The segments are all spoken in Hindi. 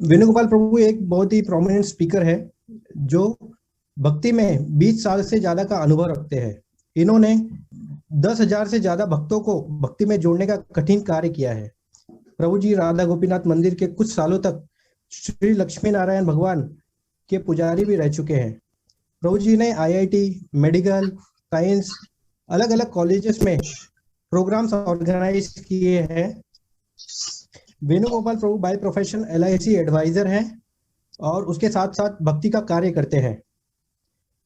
वेणुगोपाल प्रभु एक बहुत ही प्रोमिनेंट स्पीकर है जो भक्ति में 20 साल से ज्यादा का अनुभव रखते हैं। इन्होंने 10,000 से ज्यादा भक्तों को भक्ति में जोड़ने का कठिन कार्य किया है। प्रभु जी राधा गोपीनाथ मंदिर के कुछ सालों तक श्री लक्ष्मी नारायण भगवान के पुजारी भी रह चुके हैं। प्रभु जी ने आईआईटी, मेडिकल, साइंस, अलग अलग कॉलेजेस में प्रोग्राम्स ऑर्गेनाइज किए हैं। वेणुगोपाल प्रभु बाय प्रोफेशन एलआईसी एडवाइजर हैं और उसके साथ साथ भक्ति का कार्य करते हैं।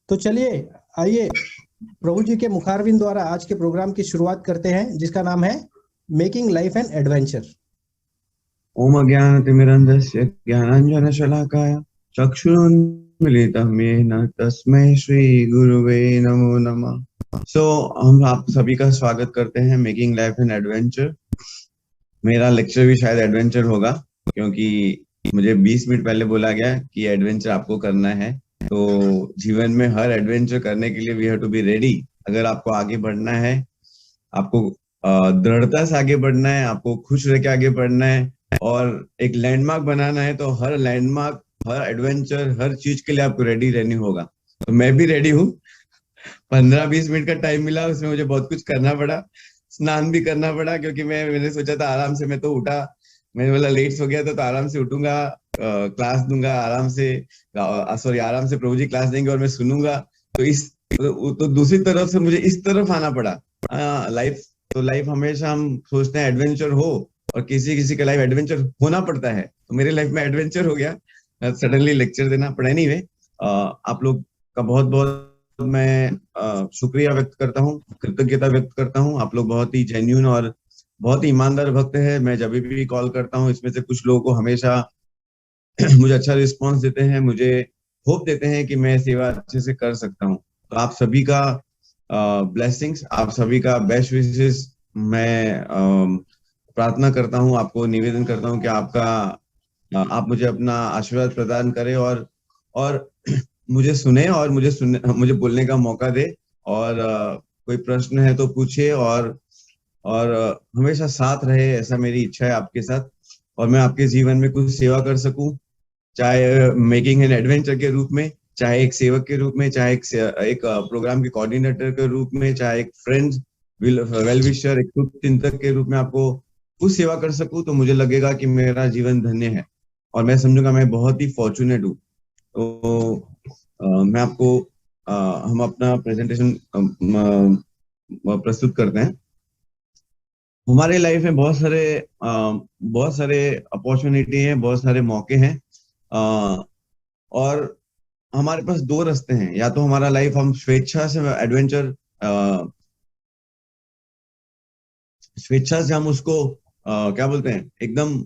तो चलिए आइए प्रभु जी के मुखारविंद द्वारा आज के प्रोग्राम की शुरुआत करते हैं, जिसका नाम है मेकिंग लाइफ एन एडवेंचर। ओम अज्ञानतिमिरन्धस्य ज्ञानाञ्जनशलाकाय चक्षुरुन्मीलितं येन तस्मै श्री गुरुवे नमो नमः। हम आप सभी का स्वागत करते हैं मेकिंग लाइफ एन एडवेंचर। मेरा लेक्चर भी शायद एडवेंचर होगा, क्योंकि मुझे 20 मिनट पहले बोला गया कि एडवेंचर आपको करना है। तो जीवन में हर एडवेंचर करने के लिए we have to be ready. अगर आपको आगे बढ़ना है, आपको दृढ़ता से आगे बढ़ना है, आपको खुश रह के आगे बढ़ना है और एक लैंडमार्क बनाना है, तो हर लैंडमार्क, हर एडवेंचर, हर चीज के लिए आपको रेडी रहनी होगा। तो मैं भी रेडी हूँ। 15-20 मिनट का टाइम मिला, उसमें मुझे बहुत कुछ करना पड़ा, स्नान भी करना पड़ा, क्योंकि मैंने सोचा था आराम से, मैं तो उठा, मैंने बोला लेट हो गया तो आराम से उठूंगा, क्लास दूंगा आराम से, सॉरी आराम से प्रभु जी क्लास देंगे और मैं सुनूंगा। तो दूसरी तरफ से मुझे इस तरफ आना पड़ा। लाइफ तो लाइफ हमेशा हम सोचते हैं एडवेंचर हो, और किसी किसी का लाइफ एडवेंचर होना पड़ता है। तो मेरे लाइफ में एडवेंचर हो गया, सडनली लेक्चर देना पड़ा। एनीवे, आप लोग का बहुत बहुत मैं शुक्रिया व्यक्त करता हूँ, कृतज्ञता व्यक्त करता हूँ। आप लोग बहुत ही जेन्युइन और बहुत ही ईमानदार भक्त है। मैं जब भी कॉल करता हूँ, इसमें से कुछ लोगों को हमेशा मुझे अच्छा रिस्पॉन्स देते हैं, मुझे होप देते हैं कि मैं सेवा अच्छे से कर सकता हूँ। तो आप सभी का ब्लेसिंग्स, आप सभी का बेस्ट विशेस मैं प्रार्थना करता हूँ, आपको निवेदन करता हूँ कि आप मुझे अपना आशीर्वाद प्रदान करें और मुझे सुने और मुझे बोलने का मौका दे। और कोई प्रश्न है तो पूछिए, और हमेशा साथ रहे, ऐसा मेरी इच्छा है आपके साथ। और मैं आपके जीवन में कुछ सेवा कर सकूं, चाहे मेकिंग एन एडवेंचर के रूप में, चाहे एक सेवक के रूप में, चाहे एक प्रोग्राम के कोऑर्डिनेटर के रूप में, चाहे एक फ्रेंड, वेल विशर, एक शुभ चिंतक के रूप में आपको कुछ सेवा कर सकूं, तो मुझे लगेगा कि मेरा जीवन धन्य है और मैं समझूंगा मैं बहुत ही फॉर्चुनेट हूँ। तो मैं आपको हम अपना प्रेजेंटेशन प्रस्तुत करते हैं। हमारे लाइफ में बहुत सारे अपॉर्चुनिटी हैं, बहुत सारे मौके हैं, और हमारे पास दो रास्ते हैं। या तो हमारा लाइफ हम स्वेच्छा से हम उसको क्या बोलते हैं, एकदम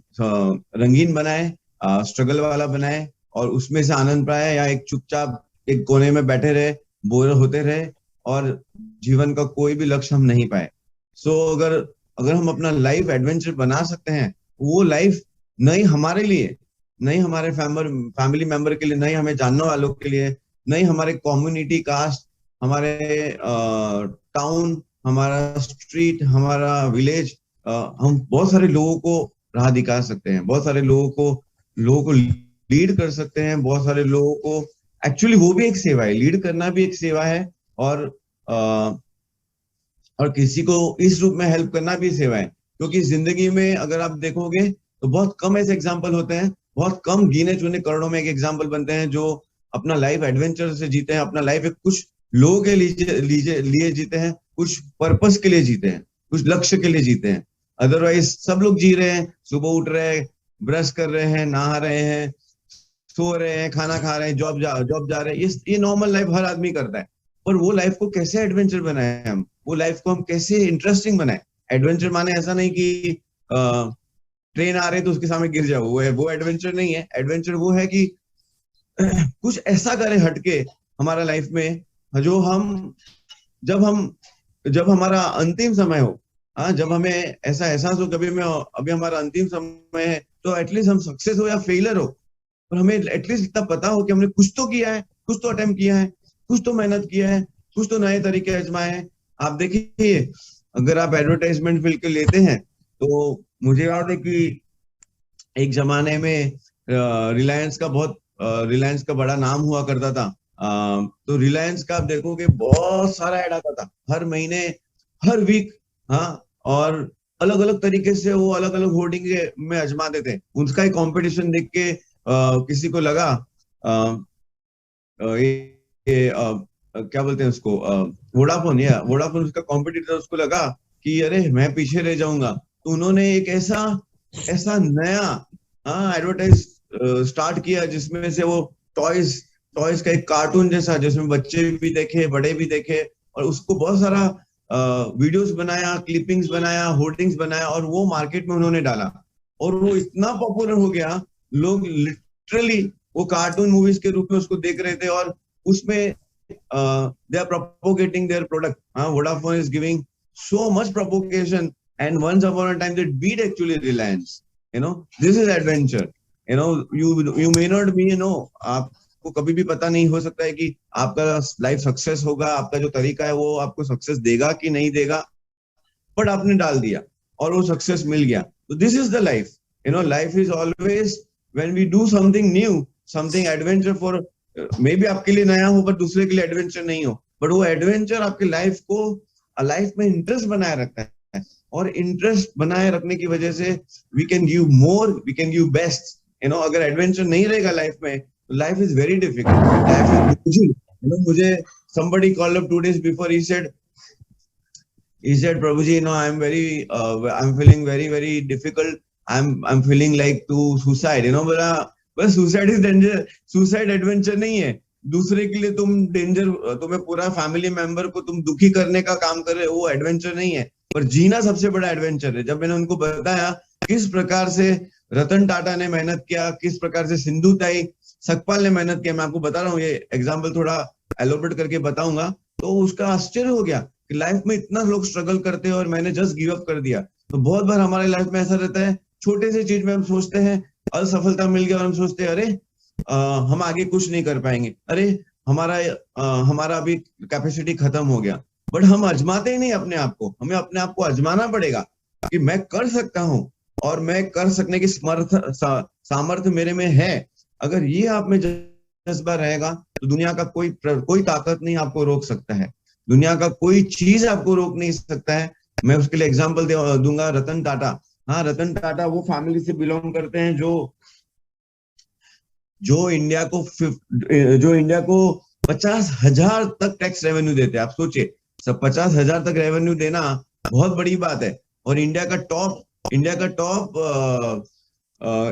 रंगीन बनाए, स्ट्रगल वाला बनाए और उसमें से आनंद पाए, या एक चुपचाप एक कोने में बैठे रहे, बोर होते रहे और जीवन का कोई भी लक्ष्य हम नहीं पाए। अगर अगर हम अपना लाइफ एडवेंचर बना सकते हैं, वो लाइफ नहीं हमारे लिए, नहीं हमारे फैमिली मेंबर के लिए, नहीं हमें जानने वालों के लिए, नहीं हमारे कम्युनिटी, कास्ट, हमारे टाउन, हमारा स्ट्रीट, हमारा विलेज, हम बहुत सारे लोगों को राह दिखा सकते हैं, बहुत सारे लोगों को लीड कर सकते हैं, बहुत सारे लोगों को, एक्चुअली वो भी एक सेवा है, लीड करना भी एक सेवा है, और और किसी को इस रूप में हेल्प करना भी सेवा है। क्योंकि जिंदगी में अगर आप देखोगे तो बहुत कम ऐसे एग्जाम्पल होते हैं, बहुत कम गिने चुने करोड़ों में एक एग्जाम्पल बनते हैं जो अपना लाइफ एडवेंचर से जीते हैं, अपना लाइफ एक कुछ लोगों के लिए जीते हैं, कुछ पर्पस के लिए जीते हैं, कुछ लक्ष्य के लिए जीते हैं। अदरवाइज सब लोग जी रहे हैं, सुबह उठ रहे हैं, ब्रश कर रहे हैं, नहा रहे हैं, सो रहे हैं, खाना खा रहे हैं, जॉब जा रहे हैं, ये नॉर्मल लाइफ हर आदमी करता है। पर वो लाइफ को कैसे एडवेंचर बनाए हम, वो लाइफ को हम कैसे इंटरेस्टिंग बनाए। एडवेंचर माने ऐसा नहीं कि ट्रेन आ रही है तो उसके सामने गिर जाओ, वो एडवेंचर नहीं है। एडवेंचर वो है कि कुछ ऐसा करें हटके हमारा लाइफ में, जो हम जब हमारा अंतिम समय हो, हाँ, जब हमें ऐसा एहसास हो कभी में अभी हमारा अंतिम समय है, तो एटलीस्ट हम सक्सेस हो या फेलियर हो, पर हमें एटलीस्ट इतना पता हो कि हमने कुछ तो किया है, कुछ तो अटेम्प्ट किया है, कुछ तो मेहनत किया है, कुछ तो नए तरीके आजमाए हैं। आप देखिए, अगर आप एडवर्टाइजमेंट फील्ड के लेते हैं, तो मुझे याद है कि एक जमाने में रिलायंस का बड़ा नाम हुआ करता था। तो रिलायंस का आप देखोगे बहुत सारा ऐड आता था हर महीने, हर वीक। हाँ, और अलग अलग तरीके से वो अलग अलग होर्डिंग में आजमाते थे। उसका ही कंपटीशन देख के किसी को लगा, क्या बोलते हैं उसको, वोडाफोन, या वोडाफोन उसका कॉम्पिटिटर, उसको लगा कि अरे मैं पीछे रह जाऊंगा। तो उन्होंने एक ऐसा ऐसा नया एडवर्टाइज स्टार्ट किया जिसमें से वो टॉयज टॉयज का एक कार्टून जैसा, जिसमें बच्चे भी देखे, बड़े भी देखे, और उसको बहुत सारा वीडियोस बनाया, क्लिपिंग्स बनाया, होर्डिंग्स बनाया, और वो मार्केट में उन्होंने डाला। और वो इतना पॉपुलर हो गया, लोग लिटरली वो कार्टून मूवीज के रूप में उसको देख रहे थे, और उसमें they are propagating their product. Vodafone is giving so much propagation, and once upon a time they beat actually Reliance. This is adventure. You may not be, आपको कभी भी पता नहीं हो सकता है कि आपका लाइफ सक्सेस होगा, आपका जो तरीका है वो आपको सक्सेस देगा कि नहीं देगा, बट आपने डाल दिया और वो सक्सेस मिल गया। तो this is the life. Life is always when we do something new, something adventure for, maybe आपके लिए नया हो पर दूसरे के लिए एडवेंचर नहीं हो, बट वो एडवेंचर आपकी लाइफ को, लाइफ में इंटरेस्ट बनाए रखता है, और इंटरेस्ट बनाए रखने की वजह से we can give more, we can give best. अगर एडवेंचर नहीं रहेगा लाइफ में, तो life is very difficult, life is मुझे somebody called up 2 days before, he said, Prabhuji, I'm feeling very, very difficult. I'm feeling like to suicide. बोला, बस suicide is danger, suicide adventure नहीं है। दूसरे के लिए तुम डेंजर, तुम्हें पूरा फैमिली मेंबर को तुम दुखी करने का काम कर रहे हो, वो एडवेंचर नहीं है। पर जीना सबसे बड़ा एडवेंचर है। जब मैंने उनको बताया किस प्रकार से रतन टाटा ने मेहनत किया, किस प्रकार से सिंधु ताई सकपाल ने मेहनत किया, मैं आपको बता रहा हूँ, ये एग्जाम्पल थोड़ा एलोबरेट करके बताऊंगा, तो उसका आश्चर्य हो गया कि लाइफ में इतना लोग स्ट्रगल करते हैं और मैंने जस्ट गिव अप कर दिया। तो बहुत बार हमारे लाइफ में ऐसा रहता है, छोटे से चीज में हम सोचते हैं असफलता मिल गया और हम सोचते हैं अरे हम आगे कुछ नहीं कर पाएंगे, अरे हमारा अभी कैपेसिटी खत्म हो गया। बट हम आजमाते ही नहीं अपने आप को। हमें अपने आप को आजमाना पड़ेगा कि मैं कर सकता हूँ और मैं कर सकने की सामर्थ्य मेरे में है। अगर ये आप में जज्बा रहेगा तो दुनिया का कोई ताकत नहीं आपको रोक सकता है, दुनिया का कोई चीज आपको रोक नहीं सकता है। मैं उसके लिए एग्जांपल दूंगा, रतन टाटा। हाँ, रतन टाटा वो फैमिली से बिलोंग करते हैं जो इंडिया को 50,000 तक टैक्स रेवेन्यू देते हैं। आप सोचिए, सब 50,000 तक रेवेन्यू देना बहुत बड़ी बात है। और इंडिया का टॉप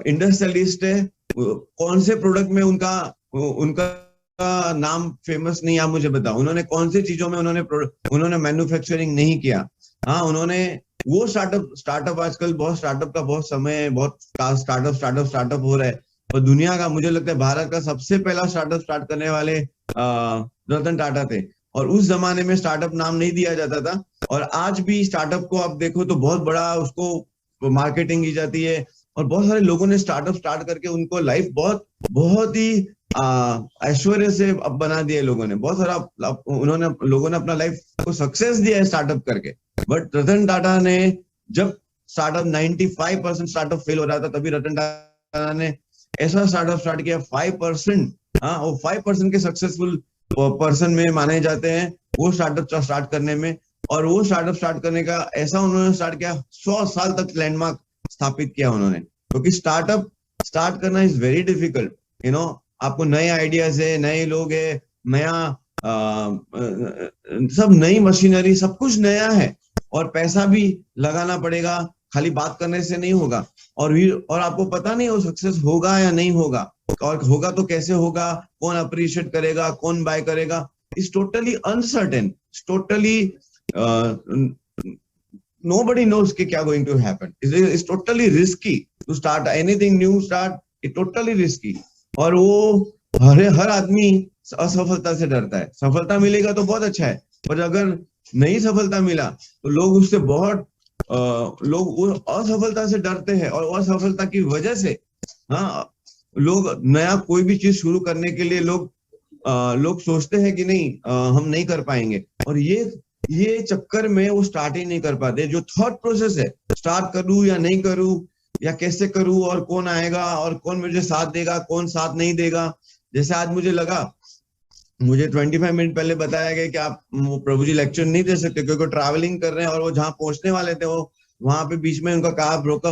इंडस्ट्रियलिस्ट है। कौन से प्रोडक्ट में उनका नाम फेमस नहीं, आप मुझे बताओ। उन्होंने कौन सी चीजों में उन्होंने मैन्युफैक्चरिंग नहीं किया। हाँ, उन्होंने वो स्टार्टअप आजकल बहुत स्टार्टअप का बहुत समय है, बहुत स्टार्टअप हो रहा है। और दुनिया का, मुझे लगता है भारत का सबसे पहला स्टार्टअप स्टार्ट करने वाले रतन टाटा थे। और उस जमाने में स्टार्टअप नाम नहीं दिया जाता था। और आज भी स्टार्टअप को आप देखो तो बहुत बड़ा उसको मार्केटिंग की जाती है। और बहुत सारे लोगों ने स्टार्टअप स्टार्ट करके उनको लाइफ बहुत ही ऐश्वर्य से अब बना दिया है लोगों ने। बहुत सारा लोगों ने अपना लाइफ को सक्सेस दिया है स्टार्टअप करके। बट रतन टाटा ने, जब स्टार्टअप 95% स्टार्टअप फेल हो रहा था, तभी रतन टाटा ने ऐसा स्टार्टअप स्टार्ट किया 5%। हाँ, वो 5% के सक्सेसफुल पर्सन में माने जाते हैं वो स्टार्टअप स्टार्ट करने में। और वो स्टार्टअप स्टार्ट करने का ऐसा उन्होंने स्टार्ट किया, 100 साल तक लैंडमार्क स्थापित किया उन्होंने। क्योंकि स्टार्टअप स्टार्ट करना इज वेरी डिफिकल्ट। आपको नए आइडियाज है, नए लोग है, सब नई मशीनरी, सब कुछ नया है। और पैसा भी लगाना पड़ेगा, खाली बात करने से नहीं होगा। और आपको पता नहीं वो सक्सेस होगा या नहीं होगा, और होगा तो कैसे होगा, कौन अप्रिशिएट करेगा, कौन बाय करेगा। Is totally uncertain, totally nobody knows कि क्या going to happen. It's totally risky to start anything new. It's totally risky. और वो हर आदमी असफलता से डरता है। सफलता मिलेगा तो बहुत अच्छा है, पर अगर नहीं सफलता मिला तो लोग उससे लोग असफलता से डरते हैं। और असफलता की वजह से लोग नया कोई भी चीज शुरू करने के लिए लोग सोचते हैं कि नहीं, हम नहीं कर पाएंगे। और ये चक्कर में वो स्टार्ट ही नहीं कर पाते। जो थॉट प्रोसेस है, स्टार्ट करूं या नहीं करूं, या कैसे करूं और कौन आएगा और कौन मुझे साथ देगा, कौन साथ नहीं देगा। जैसे आज मुझे लगा, मुझे 25 मिनट पहले बताया गया कि आप प्रभु जी लेक्चर नहीं दे सकते क्योंकि ट्रैवलिंग कर रहे हैं, और वो जहाँ पहुंचने वाले थे वो वहां पे बीच में उनका कार ब्रोक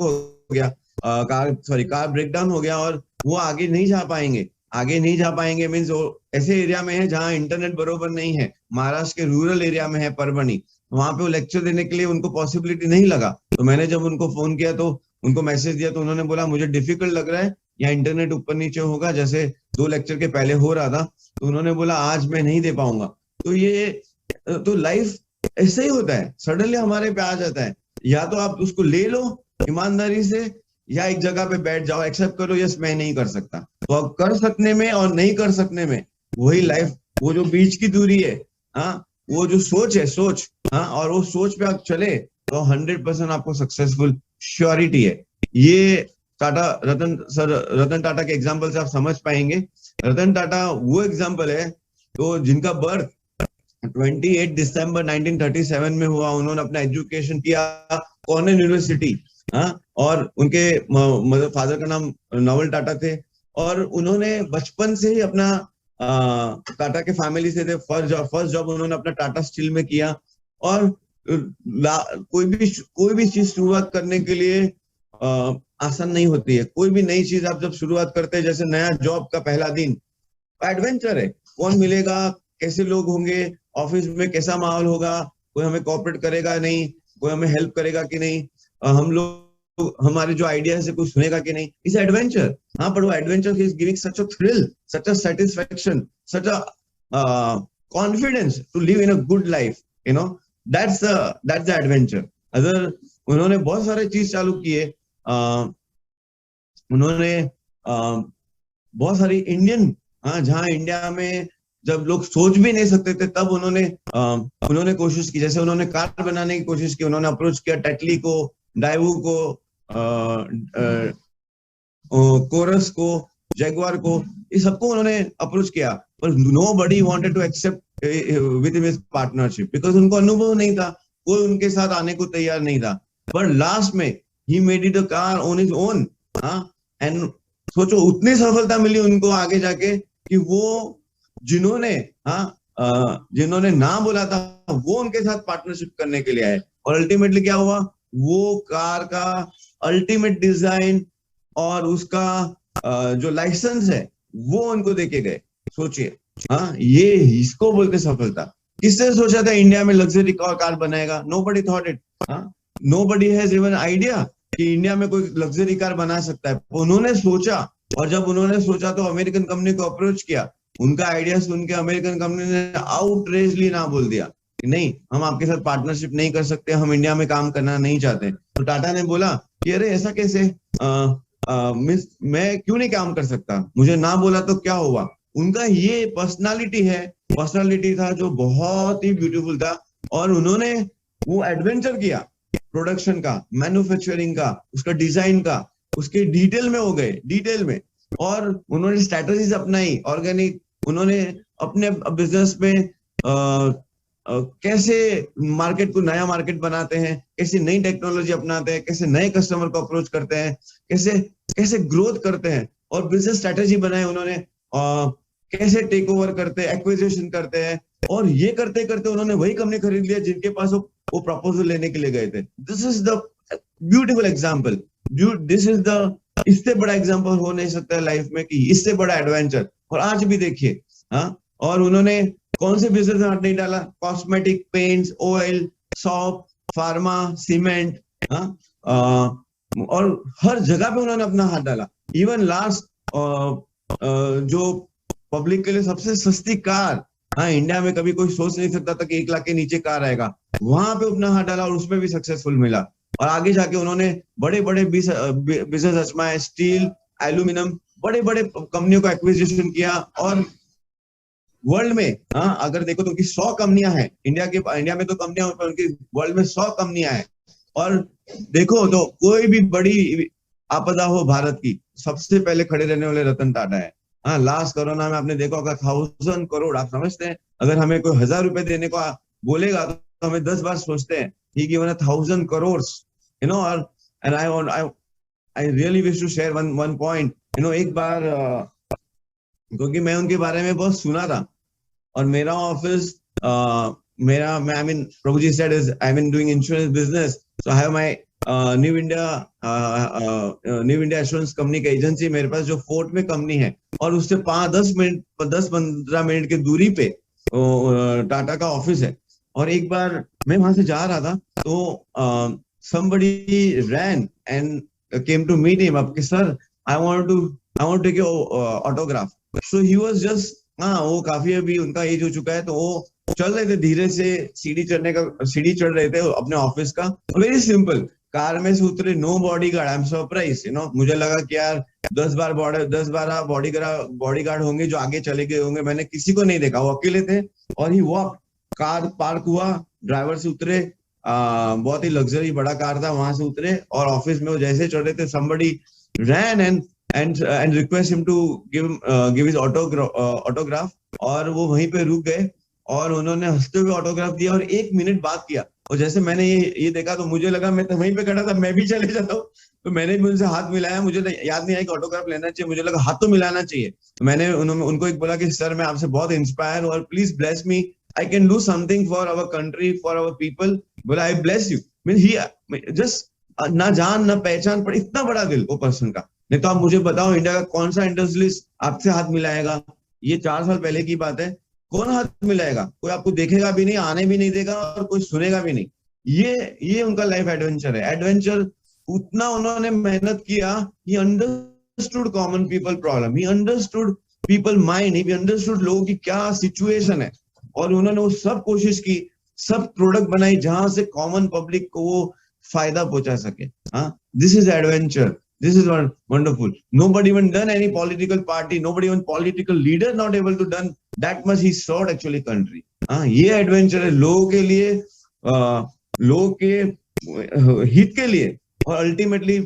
हो गया, कार ब्रेक डाउन हो गया, और वो आगे नहीं जा पाएंगे। आगे नहीं जा पाएंगे मीन्स वो ऐसे एरिया में है जहाँ इंटरनेट बरोबर नहीं है, महाराष्ट्र के रूरल एरिया में है, परभणी। वहां पे वो लेक्चर देने के लिए उनको पॉसिबिलिटी नहीं लगा। तो मैंने जब उनको फोन किया तो उनको मैसेज दिया, तो उन्होंने बोला मुझे डिफिकल्ट लग रहा है, या इंटरनेट ऊपर नीचे होगा जैसे 2 लेक्चर के पहले हो रहा था। तो उन्होंने बोला आज मैं नहीं दे पाऊंगा। तो ये तो लाइफ ऐसे ही होता है, सडनली हमारे पे आ जाता है। या तो आप उसको ले लो ईमानदारी से, या एक जगह पे बैठ जाओ, एक्सेप्ट करो यस मैं नहीं कर सकता। तो अब कर सकने में और नहीं कर सकने में वही लाइफ, वो जो बीच की दूरी है, हाँ, वो जो सोच है, सोच, हाँ, और वो सोच पे आप चले तो 100% आपको सक्सेसफुल श्योरिटी है। ये टाटा, रतन टाटा के एग्जाम्पल से आप समझ पाएंगे। रतन टाटा वो एग्जाम्पल है तो जिनका बर्थ 28 दिसंबर 1937 में हुआ। उन्होंने अपना एजुकेशन किया कॉर्नेल यूनिवर्सिटी, हाँ, और उनके मतलब फादर का नाम नोबल टाटा थे, और उन्होंने बचपन से ही अपना टाटा के फैमिली से थे। फर्स्ट जॉब उन्होंने अपना टाटा स्टील में किया। और कोई भी चीज शुरुआत करने के लिए आसान नहीं होती है। कोई भी नई चीज आप जब शुरुआत करते हैं, जैसे नया जॉब का पहला दिन एडवेंचर है, कौन मिलेगा, कैसे लोग होंगे, ऑफिस में कैसा माहौल होगा, कोई हमें कोऑपरेट करेगा नहीं, कोई हमें हेल्प करेगा कि नहीं, हम लोग हमारे जो आइडिया से कुछ सुनेगा कि नहीं, इस एडवेंचर। हाँ, पर वो adventure is giving such a thrill, such a satisfaction, such a confidence to live in a good life, you know, that's the adventure. अगर उन्होंने बहुत सारे चीज चालू किए, उन्होंने बहुत सारी इंडियन, हाँ, जहाँ इंडिया में जब लोग सोच भी नहीं सकते थे तब उन्होंने कोशिश की। जैसे उन्होंने कार बनाने की कोशिश की, उन्होंने अप्रोच किया टेटली को, डाइवू को, कोरस को, जैगवार को, ये सबको उन्होंने अप्रोच किया, पर nobody wanted to accept with his partnership because उनको अनुभव नहीं था, कोई उनके साथ आने को तैयार नहीं था। पर लास्ट में he made it a car on his own, हाँ, एंड सोचो उतनी सफलता मिली उनको आगे जाके कि वो जिन्होंने, हाँ, जिन्होंने ना बोला था वो उनके साथ पार्टनरशिप करने के लिए आए। और अल्टीमेटली क्या हुआ, वो कार का अल्टीमेट डिजाइन और उसका जो लाइसेंस है वो उनको देके गए। सोचिए, हाँ, ये इसको बोलते सफलता। किसने सोचा था इंडिया में लग्जरी कार बनाएगा? Nobody thought it. Nobody has even idea कि इंडिया में कोई लग्जरी कार बना सकता है। उन्होंने सोचा, और जब उन्होंने सोचा तो अमेरिकन कंपनी को अप्रोच किया। उनका आइडिया सुन के अमेरिकन कंपनी ने आउटरेजली ना बोल दिया कि नहीं, हम आपके साथ पार्टनरशिप नहीं कर सकते, हम इंडिया में काम करना नहीं चाहते। तो टाटा ने बोला कि अरे ऐसा कैसे, मैं क्यों नहीं काम कर सकता, मुझे ना बोला तो क्या हुआ। उनका ये पर्सनालिटी था जो बहुत ही ब्यूटीफुल था। और उन्होंने वो एडवेंचर किया प्रोडक्शन का, मैन्युफैक्चरिंग का, उसका डिजाइन का, उसके डिटेल में हो गए, डिटेल में। और उन्होंने स्ट्रेटजीज अपनाई ऑर्गेनिक। उन्होंने अपने बिजनेस में कैसे मार्केट को नया मार्केट बनाते हैं, कैसे नई टेक्नोलॉजी अपनाते हैं, कैसे नए कस्टमर को अप्रोच करते हैं, कैसे कैसे ग्रोथ करते हैं, और बिजनेस स्ट्रेटेजी बनाए उन्होंने, कैसे टेक ओवर करते हैं, एक्विजिशन करते हैं। और ये करते करते उन्होंने वही कंपनी खरीद लिया जिनके पास वो प्रपोजल लेने के लिए गए थे। This is the beautiful example. This is the, इससे बड़ा एग्जाम्पल हो नहीं सकता है लाइफ में कि इससे बड़ा एडवेंचर। और आज भी देखिए, हाँ, और उन्होंने कौन से बिजनेस में हाथ नहीं डाला, cosmetic, paints, oil, shop, pharma, cement, हाँ, और हर जगह पे उन्होंने अपना हाथ डाला। इवन लास्ट जो पब्लिक के लिए सबसे सस्ती कार, हाँ, इंडिया में कभी कोई सोच नहीं सकता था कि 1 लाख के नीचे कार आएगा, वहां पे अपना हाथ डाला और उसमें भी सक्सेसफुल मिला। और आगे जाके उन्होंने बड़े बड़े बिजनेस आजमाए, स्टील, एल्यूमिनियम, बड़े बड़े कंपनियों का एक्विजिशन किया। और वर्ल्ड में, हाँ, अगर देखो तो उनकी 100 कंपनियां हैं। इंडिया में तो कंपनियां, उनकी वर्ल्ड में 100 कंपनियां हैं। और देखो तो कोई भी बड़ी आपदा हो भारत की, सबसे पहले खड़े रहने वाले रतन टाटा है। हाँ, लास्ट कोरोना में आपने देखा होगा 1000 करोड़, आप समझते हैं अगर हमें कोई 1000 रुपए देने को बोलेगा तो हमें 10 बार सोचते हैं। He given 1000 crore, you know. और and I I really wish to share one point, you know. एक बार क्योंकि मैं उनके बारे में बहुत सुना था, और मेरा ऑफिस, मेरा, मैं, I mean, Prabhu ji said is I mean doing insurance business, so I have my New India Assurance company का एजेंसी मेरे पास, जो फोर्ट में कंपनी है, और उससे 10-15 मिनट की दूरी पे टाटा का ऑफिस है। और एक बार मैं वहां से जा रहा था, तो somebody ran and came to meet him up कि sir, I want to take your autograph. So he was just, हाँ, वो काफी अभी उनका एज हो चुका है, तो वो चल रहे थे धीरे से, सीढ़ी चढ़ रहे थे अपने ऑफिस का, वेरी सिंपल। कार में से उतरे, no bodyguard. I am surprise, you know. मुझे लगा कि यार 10-12 बॉडी गार्ड होंगे जो आगे चले गए होंगे, मैंने किसी को नहीं देखा, वो अकेले थे। और ही वॉक, कार पार्क हुआ, ड्राइवर से उतरे, बहुत ही लग्जरी बड़ा कार था, वहां से उतरे, और ऑफिस में वो जैसे चढ़ रहे थे, somebody ran and request him to give his autograph, और वो वहीं पे रुक गए, और उन्होंने हंसते हुए ऑटोग्राफ दिया, और 1 मिनट बात किया। और जैसे मैंने ये देखा, तो मुझे लगा मैं तो वहीं पे खड़ा था, मैं भी चले जाता हूँ। तो मैंने भी उनसे हाथ मिलाया, मुझे याद नहीं आया कि ऑटोग्राफ लेना चाहिए, मुझे लगा हाथ तो मिलाना चाहिए। तो मैंने उनको एक बोला कि सर, मैं आपसे बहुत इंस्पायर हूँ, और please bless me, I can do something for our country, for our people. बोला I bless you. Mean he just, ना जान ना पहचान, पर इतना बड़ा दिल वो पर्सन का। नहीं तो आप मुझे बताओ, इंडिया का कौन सा इंडस्ट्रियलिस्ट आपसे हाथ मिलाएगा? ये 4 साल पहले की बात है। कौन हाथ मिलाएगा? कोई आपको देखेगा भी नहीं, आने भी नहीं देगा, और कोई सुनेगा भी नहीं। ये उनका लाइफ एडवेंचर है। एडवेंचर, उतना उन्होंने मेहनत किया। He understood common people problem, he understood people mind, he understood लोगों की क्या सिचुएशन है, और उन्होंने वो सब कोशिश की, सब प्रोडक्ट बनाई जहां से कॉमन पब्लिक को वो फायदा पहुंचा सके। हाँ, this is adventure, this is wonderful. Nobody even done any political party, nobody even political leader not able to done that much he served actually country. हाँ, ये एडवेंचर है लोगों के लिए, लोगों के हित के लिए, और अल्टीमेटली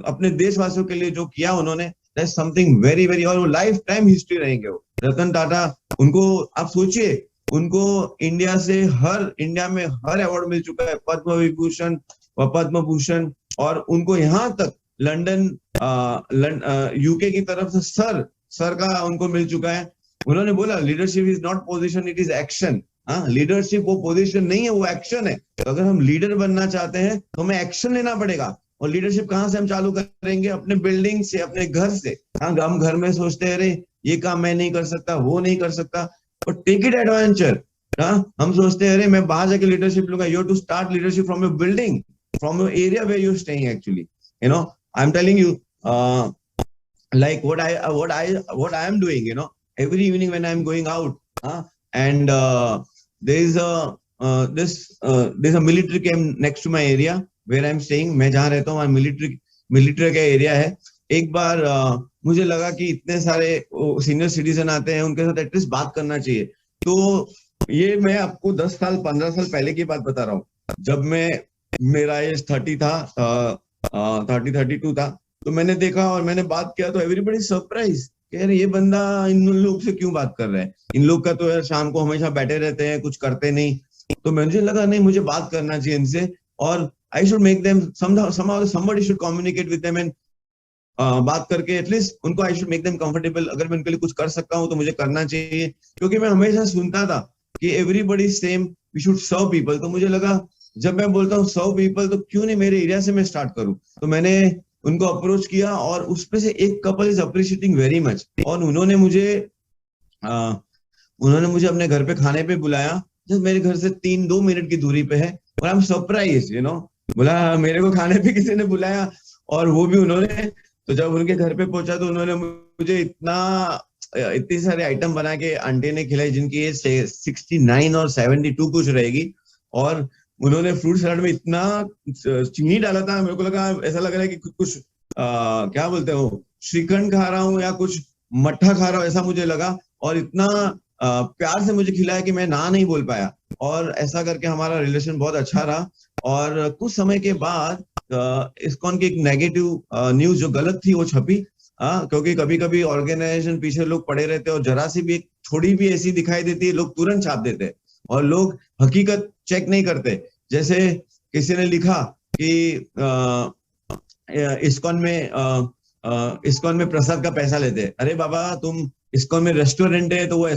अपने देशवासियों के लिए जो किया उन्होंने, that's something very very, और वो लाइफ टाइम हिस्ट्री रहेंगे। वो रतन टाटा, उनको आप सोचिए, उनको इंडिया में हर अवार्ड मिल चुका है, पद्म विभूषण व पद्म भूषण, और उनको यहाँ तक लंदन, यूके की तरफ से सर का उनको मिल चुका है। उन्होंने बोला leadership is not position, it is action. हाँ, लीडरशिप वो पोजीशन नहीं है, वो एक्शन है। तो अगर हम लीडर बनना चाहते हैं तो हमें एक्शन लेना पड़ेगा। और लीडरशिप कहाँ से हम चालू करेंगे? अपने बिल्डिंग से, अपने घर से। हाँ, हम घर में सोचते हैं, अरे ये काम मैं नहीं कर सकता, वो नहीं कर सकता, और टेक इट एडवेंचर। हम सोचते हैं, अरे मैं बाहर जाके लीडरशिप लूंगा। You have to start leadership from your building, from your area where you are staying actually, you know. I'm telling you, like what I am doing, you know, every evening when I'm going out, and there's a military camp next to my area where I'm staying. मैं जहाँ रहता हूँ वहाँ मिलिट्री का एरिया है। एक बार मुझे लगा कि इतने सारे सीनियर सिटीजन आते हैं, उनके साथ एटलीस्ट बात करना चाहिए। तो ये मैं आपको 10-15 साल पहले की बात बता रहा हूँ, जब मेरा एज 30 था, 32 था। तो मैंने देखा और मैंने बात किया, तो एवरीबॉडी सरप्राइज, कह रहे ये बंदा इन लोग से क्यों बात कर रहा है? इन लोग का तो यार शाम को हमेशा बैठे रहते हैं, कुछ करते नहीं। तो मुझे लगा नहीं, मुझे बात करना चाहिए इनसे, और I should make them somehow somebody should communicate with them, and बात करके एटलीस्ट उनको I should make them comfortable. अगर मैं उनके लिए कुछ कर सकता हूँ तो मुझे करना चाहिए, क्योंकि मैं हमेशा सुनता था कि everybody same, we should serve people. तो मुझे लगा जब मैं बोलता हूँ सर्व पीपल, तो क्यों नहीं मेरे एरिया से मैं स्टार्ट करूं। तो मैंने उनको अप्रोच किया, और उसमें से एक couple is appreciating very much, और उन्होंने मुझे अपने घर पे खाने पे बुलाया, जो मेरे घर से 2 मिनट की दूरी पे है। और आई एम सरप्राइज, यू नो, बोला मेरे को खाने पे किसी ने बुलाया, और वो भी उन्होंने। तो जब उनके घर पे पहुंचा तो उन्होंने मुझे इतनी सारे आइटम बना के आंटी ने खिलाई, जिनकी एज 69 और 72 कुछ रहेगी, और उन्होंने फ्रूट सलाद में इतना चीनी डाला था, मेरे को लगा, ऐसा लग रहा है कि कुछ क्या बोलते हो, श्रीखंड खा रहा हूँ या कुछ मट्ठा खा रहा हूँ, ऐसा मुझे लगा। और इतना प्यार से मुझे खिलाया कि मैं ना नहीं बोल पाया, और ऐसा करके हमारा रिलेशन बहुत अच्छा रहा। और कुछ समय के बाद इस्कॉन की एक नेगेटिव न्यूज जो गलत थी वो छपी, क्योंकि कभी कभी ऑर्गेनाइजेशन पीछे लोग पड़े रहते हैं, और जरा सी भी एक थोड़ी भी ऐसी दिखाई देती है, लोग तुरंत छाप देते हैं, और लोग हकीकत चेक नहीं करते। जैसे किसी ने लिखा कि इस्कॉन में प्रसाद का पैसा लेते हैं। अरे बाबा, तुम इस्कॉन में रेस्टोरेंट है तो वो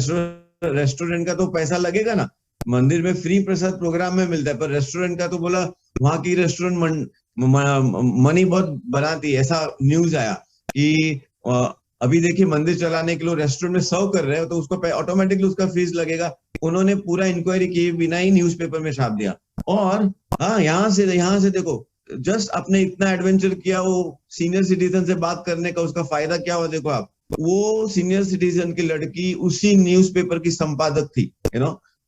रेस्टोरेंट का तो पैसा लगेगा ना। मंदिर में फ्री प्रसाद प्रोग्राम में मिलता है, पर रेस्टोरेंट का तो बोला वहां की रेस्टोरेंट मनी बहुत बनाती है। ऐसा न्यूज आया कि अभी देखिए मंदिर चलाने के लिए रेस्टोरेंट में सर्व कर रहे हो तो उसको ऑटोमेटिकली उसका फीस लगेगा। उन्होंने पूरा इंक्वायरी किए बिना ही न्यूज़पेपर में छाप दिया। और हाँ, यहाँ से देखो, जस्ट आपने इतना एडवेंचर किया, वो सीनियर सिटीजन से बात करने का उसका फायदा क्या हुआ देखो आप। वो सीनियर सिटीजन की लड़की उसी न्यूज़पेपर की संपादक थी,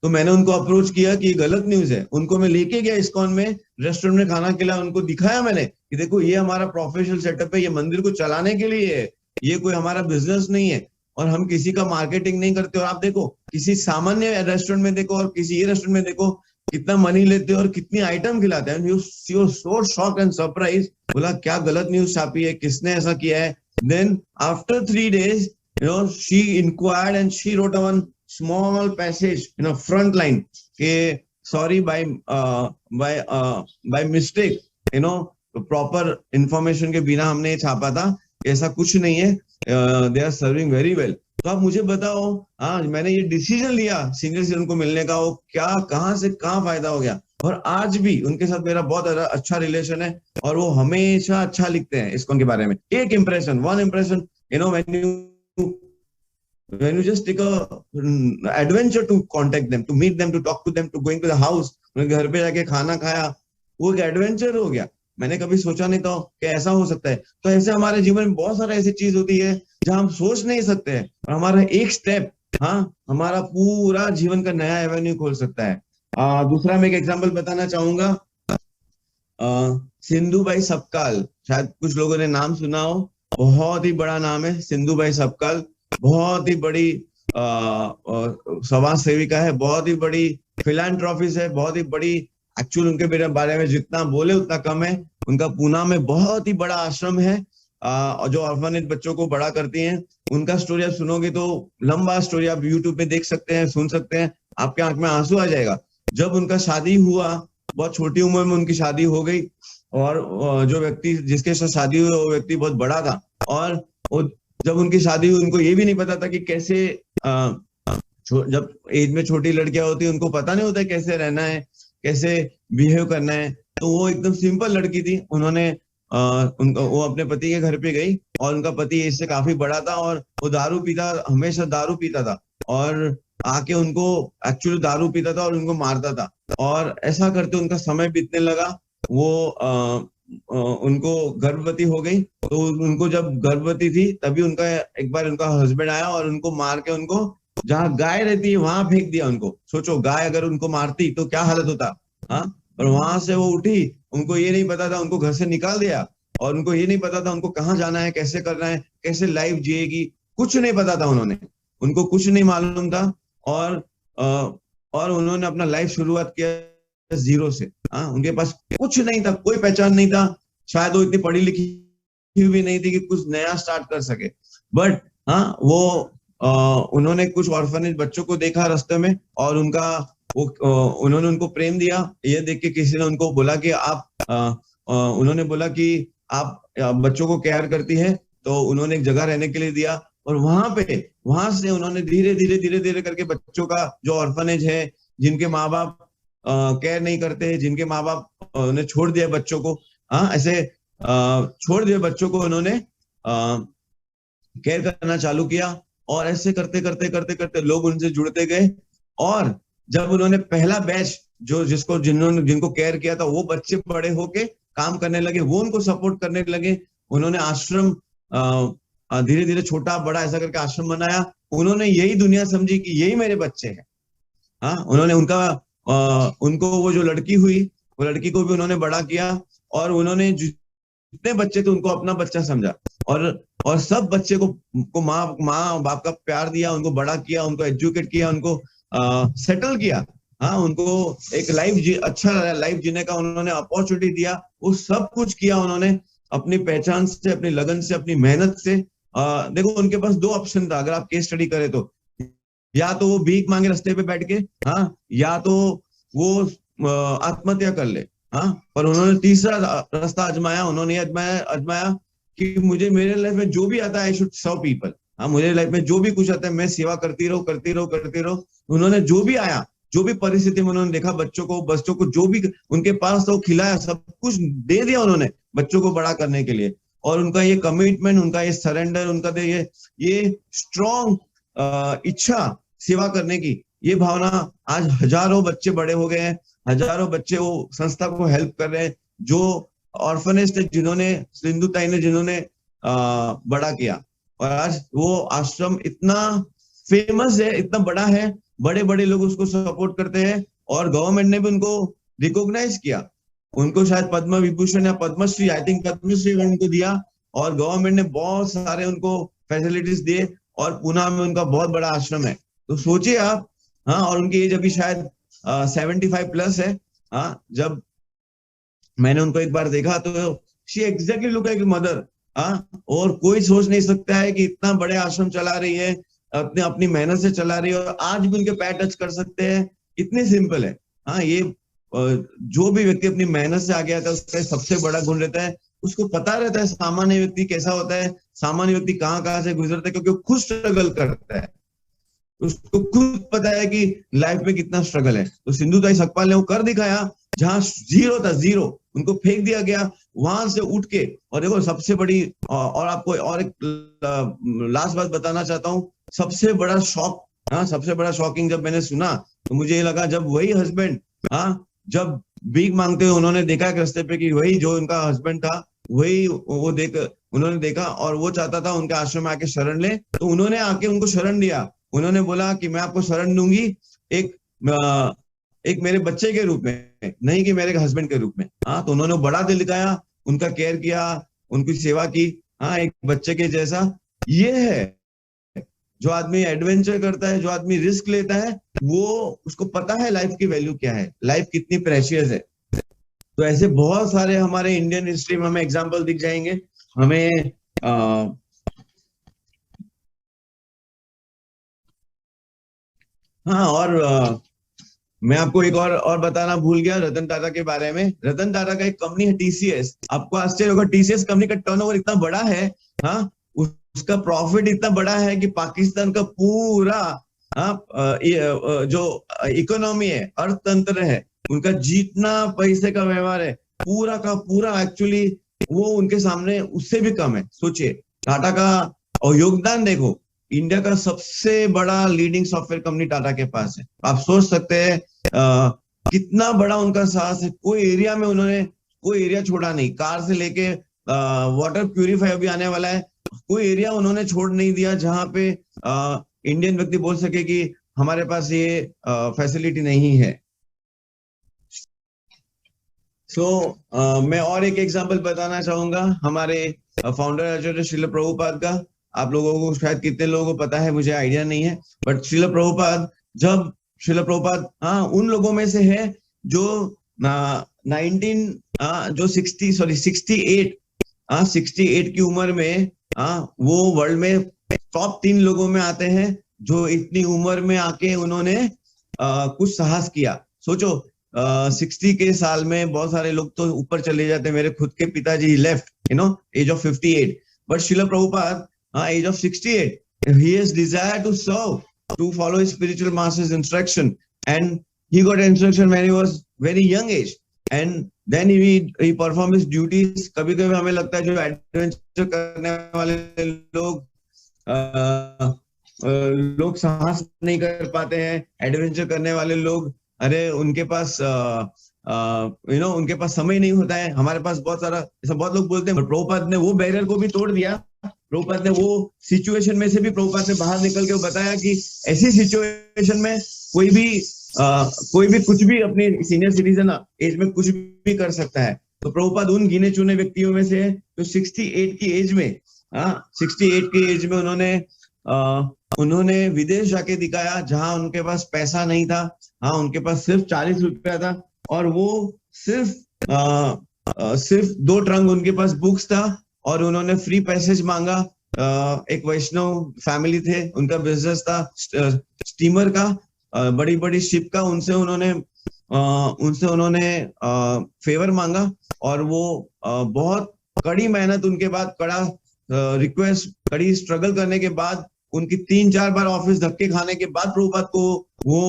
तो मैंने उनको अप्रोच किया कि गलत न्यूज है। उनको मैं लेके गया इस्कॉन में, रेस्टोरेंट में खाना खिलाया, उनको दिखाया मैंने कि देखो ये हमारा प्रोफेशनल सेटअप है, ये मंदिर को चलाने के लिए है, ये कोई हमारा बिजनेस नहीं है और हम किसी का मार्केटिंग नहीं करते। और आप देखो किसी सामान्य रेस्टोरेंट में देखो और किसी ये रेस्टोरेंट में देखो कितना मनी लेते हैं और कितनी आइटम खिलाते हैं। You so shock and surprise, बोला क्या गलत न्यूज छापी है, किसने ऐसा किया है। Then after 3 days she inquired and she wrote a one small passage front line के sorry by mistake, proper information के बिना हमने छापा था, ऐसा कुछ नहीं है, they are serving very well. तो आप मुझे बताओ, हाँ मैंने ये डिसीजन लिया सीनियर सिटीजन को मिलने का, वो क्या कहाँ से कहाँ फायदा हो गया। और आज भी उनके साथ मेरा बहुत अच्छा रिलेशन है और वो हमेशा अच्छा लिखते हैं इस्कॉन के बारे में। एक impression, one impression, when you just take a adventure to contact them, to meet them, to talk to them, to going to the house, घर पे जाके खाना खाया, वो एक एडवेंचर हो गया। मैंने कभी सोचा नहीं था कि ऐसा हो सकता है। तो ऐसे हमारे जीवन में बहुत सारा ऐसी चीज होती है जहां हम सोच नहीं सकते हैं और हमारा एक स्टेप, हाँ, हमारा पूरा जीवन का नया एवेन्यू खोल सकता है। दूसरा मैं एक एग्जांपल बताना चाहूंगा, सिंधुबाई सपकाल, शायद कुछ लोगों ने नाम सुना हो, बहुत ही बड़ा नाम है सिंधुबाई सपकाल, बहुत ही बड़ी समाज सेविका है, बहुत ही बड़ी फिलैंथ्रोपिस्ट है, बहुत ही बड़ी। एक्चुअल उनके मेरे बारे में जितना बोले उतना कम है। उनका पूना में बहुत ही बड़ा आश्रम है और जो ऑर्फनेज बच्चों को बड़ा करती हैं। उनका स्टोरी आप सुनोगे तो लंबा स्टोरी, आप यूट्यूब पे देख सकते हैं, सुन सकते हैं, आपके आंख में आंसू आ जाएगा। जब उनका शादी हुआ, बहुत छोटी उम्र में उनकी शादी हो गई और जो व्यक्ति जिसके साथ शादी हुई वो व्यक्ति बहुत बड़ा था और जब उनकी शादी हुई उनको ये भी नहीं पता था कि कैसे, जब एज में छोटी लड़कियां होती है उनको पता नहीं होता कैसे रहना है, कैसे बिहेव करना है। तो वो एकदम सिंपल लड़की थी। उन्होंने वो अपने पति के घर पे गई और उनका पति इससे काफी बड़ा था और वो दारू पीता, हमेशा दारू पीता था और आके उनको एक्चुअली दारू पीता था और उनको मारता था। और ऐसा करते उनका समय बीतने लगा। वो उनको गर्भवती हो गई। तो उनको जब गर्भवती थी तभी उनका एक बार उनका हस्बैंड आया और उनको मार के उनको जहाँ गाय रहती है वहां फेंक दिया उनको। सोचो गाय अगर उनको मारती तो क्या हालत होता। हाँ, और वहां से वो उठी, उनको ये नहीं पता था, उनको घर से निकाल दिया और उनको ये नहीं पता था उनको कहाँ जाना है, कैसे करना है, कैसे लाइफ जिएगी, कुछ नहीं पता था उनको कुछ नहीं मालूम था। और उन्होंने अपना लाइफ शुरुआत किया जीरो से। हाँ, उनके पास कुछ नहीं था, कोई पहचान नहीं था, शायद वो इतनी पढ़ी लिखी भी नहीं थी कि कुछ नया स्टार्ट कर सके। बट हाँ, वो उन्होंने कुछ ऑर्फनेज बच्चों को देखा रास्ते में और उन्होंने उनको प्रेम दिया। ये देख के किसी ने उनको बोला कि उन्होंने बोला कि आप बच्चों को केयर करती है, तो उन्होंने एक जगह रहने के लिए दिया और वहां से उन्होंने धीरे धीरे करके बच्चों का जो ऑर्फनेज है, जिनके माँ बाप केयर नहीं करते, जिनके माँ बाप ने छोड़ दिया बच्चों को, ऐसे छोड़ दिए बच्चों को, उन्होंने केयर करना चालू किया। और ऐसे करते लोग उनसे जुड़ते गए। और जब उन्होंने पहला बैच जिनको केयर किया था, वो बच्चे बड़े होके काम करने लगे, वो उनको सपोर्ट करने लगे। उन्होंने आश्रम धीरे धीरे छोटा बड़ा ऐसा करके आश्रम बनाया। उन्होंने यही दुनिया समझी कि यही मेरे बच्चे हैं। हाँ, उन्होंने उनको वो जो लड़की हुई, वो लड़की को भी उन्होंने बड़ा किया और उन्होंने जितने बच्चे थे उनको अपना बच्चा समझा और सब बच्चे को माँ बाप का प्यार दिया, उनको बड़ा किया, उनको एजुकेट किया, उनको सेटल किया। हाँ, उनको एक अच्छा लाइफ जीने का उन्होंने अपॉर्चुनिटी दिया। वो सब कुछ किया उन्होंने अपनी पहचान से, अपनी लगन से, अपनी मेहनत से। देखो उनके पास 2 ऑप्शन था अगर आप केस स्टडी करें तो, या तो वो भीख मांगे रास्ते पे बैठ के, हाँ, या तो वो आत्महत्या कर ले। हाँ, पर उन्होंने तीसरा रास्ता आजमाया। उन्होंने आजमाया आजमाया कि मुझे मेरे लाइफ में जो भी आता है आई शुड सर्व पीपल। हाँ, मुझे लाइफ में जो भी कुछ आता है मैं सेवा करती रहूं करती रहूं करती रहूं। उन्होंने जो भी आया, जो भी परिस्थिति में उन्होंने देखा, बच्चों को जो भी उनके पास तो खिलाया, सब कुछ दे दिया उन्होंने बच्चों को बड़ा करने के लिए। और उनका ये कमिटमेंट, उनका ये सरेंडर, उनका ये स्ट्रॉन्ग इच्छा सेवा करने की, ये भावना, आज हजारों बच्चे बड़े हो गए हैं। हजारों बच्चे वो संस्था को हेल्प कर रहे हैं, जो ऑर्फनेज थे जिन्होंने सिंधु ताई ने जिन्होंने बड़ा किया। और आज वो आश्रम इतना फेमस है, इतना बड़ा है, बड़े बड़े लोग उसको सपोर्ट करते हैं। और गवर्नमेंट ने भी उनको रिकॉग्नाइज किया। उनको शायद पद्म विभूषण या पद्मश्री, आई थिंक पद्मश्री उनको दिया। और गवर्नमेंट ने बहुत सारे उनको फैसिलिटीज दिए। और पुणे में उनका बहुत बड़ा आश्रम है। तो सोचिए आप। हाँ, और उनकी एज अभी शायद 75+ है। हाँ, जब मैंने उनको एक बार देखा तो she exactly look like mother. हाँ, और कोई सोच नहीं सकता है कि इतना बड़े आश्रम चला रही है, अपने अपनी मेहनत से चला रही है, और आज भी उनके पैर टच कर सकते हैं। इतनी सिंपल है। हाँ, ये जो भी व्यक्ति अपनी मेहनत से आगे आता है उसका सबसे बड़ा गुण रहता है, उसको पता रहता है सामान्य व्यक्ति कैसा होता है, सामान्य व्यक्ति कहाँ कहाँ से गुजरता है, क्योंकि वो खुद स्ट्रगल करता है। उसको खुद पता है कि लाइफ में कितना स्ट्रगल है। तो सिंधु ताई सकपाल ने वो कर दिखाया। जहां जीरो था, जीरो, उनको फेंक दिया गया, वहां से उठ के। और देखो सबसे बड़ी, और आपको और एक लास्ट बात बताना चाहता हूँ। सबसे बड़ा शॉक, हाँ, सबसे बड़ा शॉकिंग जब मैंने सुना तो मुझे ये लगा, जब वही हस्बैंड, हाँ, जब भीख मांगते हुए उन्होंने देखा कि रास्ते पे कि वही जो उनका हस्बैंड था, वही वो उन्होंने देखा और वो चाहता था उनके आश्रम में आके शरण ले, तो उन्होंने आके उनको शरण दिया। उन्होंने बोला कि मैं आपको शरण दूंगी एक एक मेरे बच्चे के रूप में, नहीं कि मेरे हस्बैंड के रूप में। हाँ, तो उन्होंने बड़ा दिल दिखाया, उनका केयर किया, उनकी सेवा की। हाँ, एक बच्चे के जैसा। ये है जो आदमी एडवेंचर करता है, जो आदमी रिस्क लेता है, वो उसको पता है लाइफ की वैल्यू क्या है, लाइफ कितनी प्रेशियस है। तो ऐसे बहुत सारे हमारे इंडियन हिस्ट्री में हमें एग्जाम्पल दिख जाएंगे। हमें हाँ, और मैं आपको एक और बताना भूल गया रतन टाटा के बारे में। रतन टाटा का एक कंपनी है टीसीएस। आपको आश्चर्य होगा, टीसीएस कंपनी का टर्नओवर इतना बड़ा है। हाँ, उसका प्रॉफिट इतना बड़ा है कि पाकिस्तान का पूरा, हाँ, जो इकोनॉमी है, अर्थतंत्र है, उनका जितना पैसे का व्यवहार है, पूरा का पूरा एक्चुअली वो उनके सामने उससे भी कम है। सोचिए टाटा का और योगदान देखो। इंडिया का सबसे बड़ा लीडिंग सॉफ्टवेयर कंपनी टाटा के पास है। आप सोच सकते हैं कितना बड़ा उनका साहस है। कोई एरिया में उन्होंने कोई एरिया छोड़ा नहीं। कार से लेके वाटर प्यूरिफायर भी आने वाला है, कोई एरिया उन्होंने छोड़ नहीं दिया जहां पे इंडियन व्यक्ति बोल सके कि हमारे पास ये फैसिलिटी नहीं है। मैं और एक एग्जांपल बताना चाहूंगा हमारे फाउंडर आचार्य श्रील प्रभुपाद का। आप लोगों को शायद कितने लोगों को पता है, मुझे आइडिया नहीं है, बट श्रील प्रभुपाद, जब श्रील प्रभुपाद, हाँ, उन लोगों में से है जो 68 की उम्र में, वो वर्ल्ड में टॉप 3 लोगों में आते हैं जो इतनी उम्र में आके उन्होंने कुछ साहस किया। सोचो 60 के साल में बहुत सारे लोग तो ऊपर चले जाते हैं। मेरे खुद के पिताजी left age of 58, but Srila Prabhupada age of 68, he has desire to serve, to follow his spiritual master's instruction, and he got instruction when he was very young age, and then he performed his duties. कभी कभी हमें लगता है जो एडवेंचर करने वाले लोग साहस नहीं कर पाते हैं, एडवेंचर करने वाले लोग, अरे उनके पास उनके पास समय नहीं होता है। हमारे पास बहुत सारा ऐसा बहुत लोग बोलते हैं, प्रभुपाद ने वो बैरियर को भी तोड़ दिया। प्रभुपाद ने वो सिचुएशन में से भी प्रभुपाद ने बाहर निकल के बताया कि ऐसी सिचुएशन में कोई भी कुछ भी अपनी सीनियर सिटीजन एज में कुछ भी कर सकता है। तो प्रभुपाद उन गिने चुने व्यक्तियों में से जो 68 की एज में, 68 की एज में उन्होंने विदेश जाके दिखाया, जहां उनके पास पैसा नहीं था। हाँ, उनके पास सिर्फ 40 रुपया था, और वो सिर्फ 2 ट्रंक उनके पास बुक्स था, और उन्होंने फ्री पैसेज मांगा। एक वैष्णव फैमिली थे, उनका बिजनेस था स्टीमर का, बड़ी बड़ी शिप का। उनसे उन्होंने उनसे उन्होंने फेवर मांगा, और वो बहुत कड़ी मेहनत उनके बाद, कड़ा रिक्वेस्ट, कड़ी स्ट्रगल करने के बाद, उनकी 3-4 बार ऑफिस धक्के खाने के बाद प्रभुपाद को वो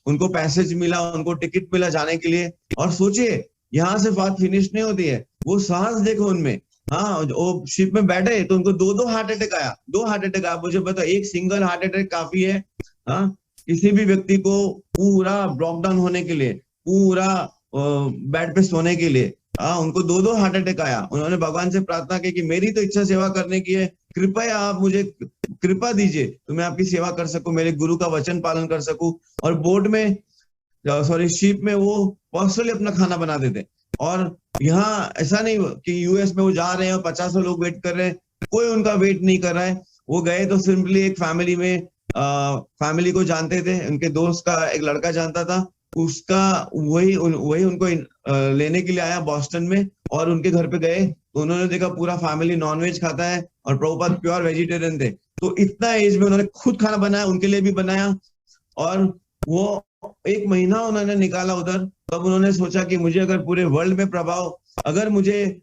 उनको पैसेज मिला, उनको टिकट मिला जाने के लिए। और सोचिए, यहाँ से बात फिनिश नहीं होती है, वो साहस देखो उनमें। हाँ, वो शिप में बैठे तो उनको 2-2 हार्ट अटैक आया, 2 हार्ट अटैक आया। मुझे बताओ, एक सिंगल हार्ट अटैक काफी है हाँ किसी भी व्यक्ति को पूरा ब्लॉक डाउन होने के लिए, पूरा बेड पे सोने के लिए। हाँ, उनको 2-2 हार्ट अटैक आया। उन्होंने भगवान से प्रार्थना की कि मेरी तो इच्छा सेवा करने की है, कृपया आप मुझे कृपा दीजिए तो मैं आपकी सेवा कर सकूं, मेरे गुरु का वचन पालन कर सकूं। और बोट में, सॉरी शिप में, वो पर्सनली अपना खाना बना देते। और यहाँ ऐसा नहीं कि यूएस में वो जा रहे हैं और 50 लोग वेट कर रहे हैं, कोई उनका वेट नहीं कर रहा है। वो गए तो सिंपली एक फैमिली में, फैमिली को जानते थे, उनके दोस्त का एक लड़का जानता था, उसका वही उनको लेने के लिए आया बॉस्टन में। और उनके घर पे गए तो उन्होंने देखा पूरा फैमिली नॉनवेज खाता है, और प्रभुपाद प्योर वेजिटेरियन थे। तो इतना एज में उन्होंने खुद खाना बनाया, उनके लिए भी बनाया। और वो 1 महीना उन्होंने निकाला उधर। तब उन्होंने सोचा कि मुझे अगर पूरे वर्ल्ड में प्रभाव, अगर मुझे